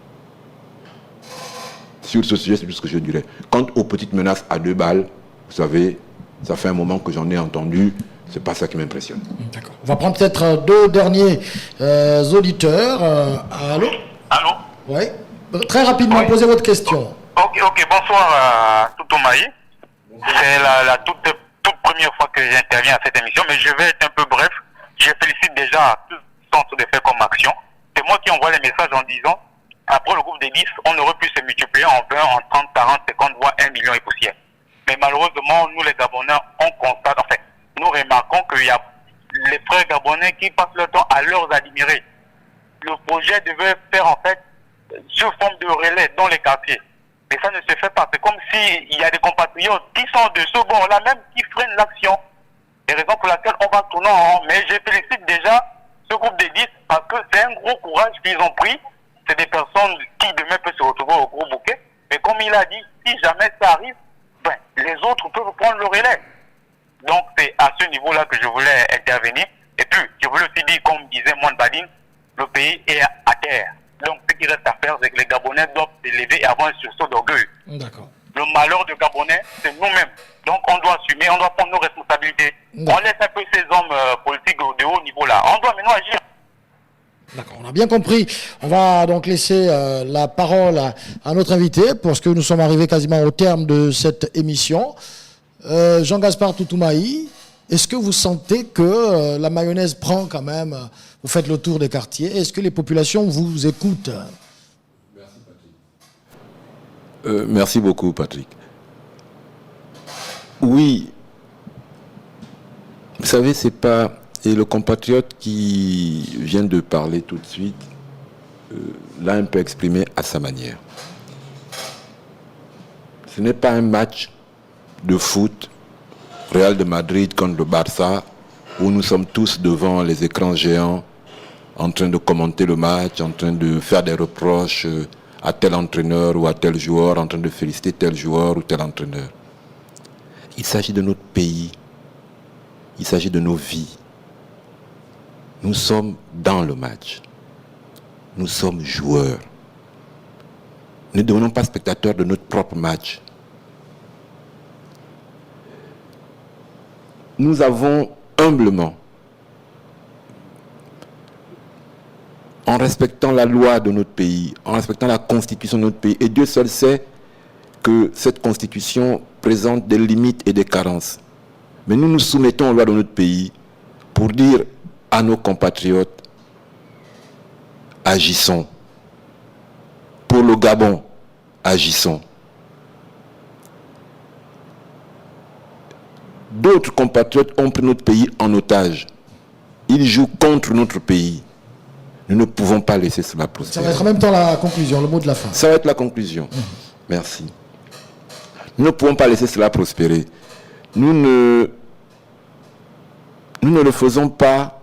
Sur ce sujet, c'est tout ce que je dirais. Quant aux petites menaces à 2 balles, vous savez, ça fait un moment que j'en ai entendu, c'est pas ça qui m'impressionne. D'accord. On va prendre peut-être 2 derniers auditeurs. Allô? Allô? Oui. Très rapidement, posez votre question. Ok, bonsoir à Toutou-Maï. C'est la toute première fois que j'interviens à cette émission, mais je vais être un peu bref. Je félicite déjà tout le centre de fait comme action. C'est moi qui envoie les messages en disant, après le groupe des 10, on aurait pu se multiplier en 20, en 30, 40, 50, voire 1 million et poussière. Mais malheureusement, nous les Gabonais, on constate, enfin, nous remarquons qu'il y a les frères Gabonais qui passent leur temps à leur admirer. Le projet devait faire en fait sous forme de relais dans les quartiers. Mais ça ne se fait pas. C'est comme s'il y a des compatriotes qui sont de ce bord-là même qui freinent l'action. C'est la raison pour laquelle on va tourner en rond. Mais je félicite déjà ce groupe de 10 parce que c'est un gros courage qu'ils ont pris. C'est des personnes qui demain peuvent se retrouver au gros bouquet. Mais comme il a dit, si jamais ça arrive, ben, les autres peuvent prendre le relais. Donc c'est à ce niveau-là que je voulais intervenir. Et puis, je voulais aussi dire, comme disait Moine Badine, le pays est à terre. Donc ce qui reste à faire, c'est que les Gabonais doivent s'élever et avoir un sursaut d'orgueil. D'accord. Le malheur de Gabonais, c'est nous-mêmes. Donc on doit assumer, on doit prendre nos responsabilités. On laisse un peu ces hommes politiques de haut niveau là. On doit maintenant agir. D'accord, on a bien compris. On va donc laisser la parole à notre invité parce que nous sommes arrivés quasiment au terme de cette émission. Jean-Gaspard Toutou-Maï, est-ce que vous sentez que la mayonnaise prend quand même, vous faites le tour des quartiers, est-ce que les populations vous écoutent? Merci Patrick. Merci beaucoup Patrick. Oui, Vous savez, c'est pas... Et le compatriote qui vient de parler tout de suite l'a un peu exprimé à sa manière. Ce n'est pas un match de foot, Real de Madrid contre le Barça, où nous sommes tous devant les écrans géants, en train de commenter le match, en train de faire des reproches à tel entraîneur ou à tel joueur, en train de féliciter tel joueur ou tel entraîneur. Il s'agit de notre pays, il s'agit de nos vies. Nous sommes dans le match. Nous sommes joueurs. Ne devenons pas spectateurs de notre propre match. Nous avons humblement, en respectant la loi de notre pays, en respectant la constitution de notre pays, et Dieu seul sait que cette constitution présente des limites et des carences. Mais nous nous soumettons aux lois de notre pays pour dire à nos compatriotes, agissons. Pour le Gabon, agissons. D'autres compatriotes ont pris notre pays en otage. Ils jouent contre notre pays. Nous ne pouvons pas laisser cela prospérer. Ça va être en même temps la conclusion, le mot de la fin. Ça va être la conclusion. Merci. Nous ne pouvons pas laisser cela prospérer. Nous ne le faisons pas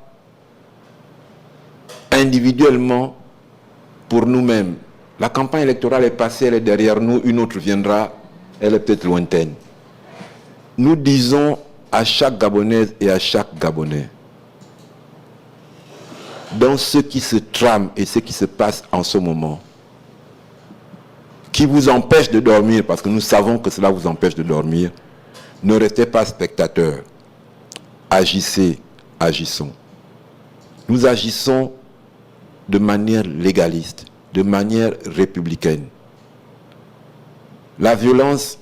individuellement pour nous-mêmes. La campagne électorale est passée, elle est derrière nous, une autre viendra, elle est peut-être lointaine. Nous disons à chaque Gabonaise et à chaque Gabonais, dans ce qui se trame et ce qui se passe en ce moment, qui vous empêche de dormir, parce que nous savons que cela vous empêche de dormir, ne restez pas spectateurs. Agissez, agissons. Nous agissons de manière légaliste, de manière républicaine. La violence,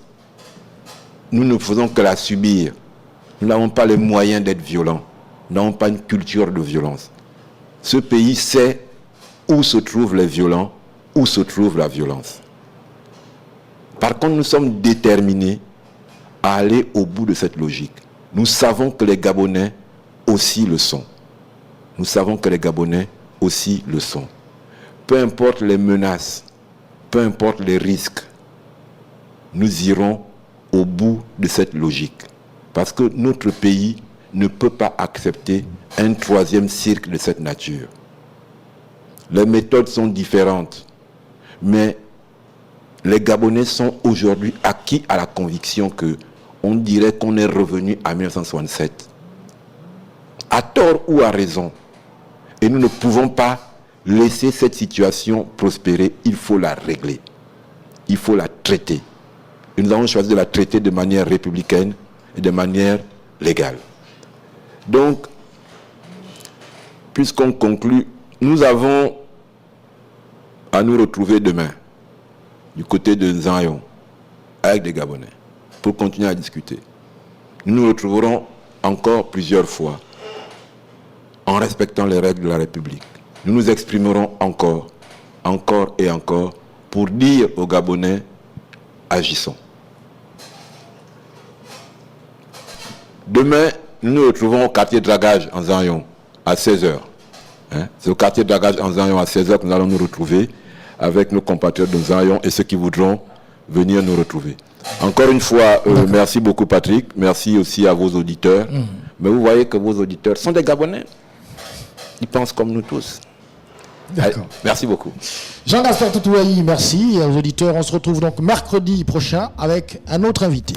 nous ne faisons que la subir. Nous n'avons pas les moyens d'être violents. Nous n'avons pas une culture de violence. Ce pays sait où se trouvent les violents, où se trouve la violence. Par contre, nous sommes déterminés à aller au bout de cette logique. Nous savons que les Gabonais aussi le sont. Nous savons que les Gabonais aussi le sont. Peu importe les menaces, peu importe les risques, nous irons au bout de cette logique. Parce que notre pays ne peut pas accepter un troisième cycle de cette nature. Les méthodes sont différentes, mais les Gabonais sont aujourd'hui acquis à la conviction que on dirait qu'on est revenu à 1967. À tort ou à raison. Et nous ne pouvons pas laisser cette situation prospérer. Il faut la régler. Il faut la traiter. Et nous avons choisi de la traiter de manière républicaine et de manière légale. Donc, puisqu'on conclut, nous avons à nous retrouver demain du côté de Nzayon avec des Gabonais pour continuer à discuter. Nous nous retrouverons encore plusieurs fois en respectant les règles de la République. Nous nous exprimerons encore et encore pour dire aux Gabonais, agissons. Demain, nous nous retrouvons au quartier de dragage en Nzayon à 16h. C'est au quartier de dragage en Nzayon à 16h que nous allons nous retrouver avec nos compatriotes de Nzayon et ceux qui voudront venir nous retrouver. Encore une fois, merci beaucoup Patrick, merci aussi à vos auditeurs. Mais vous voyez que vos auditeurs sont des Gabonais. Ils pensent comme nous tous. Allez, merci beaucoup. Jean-Gaston Toutouaï, merci. Aux auditeurs, on se retrouve donc mercredi prochain avec un autre invité.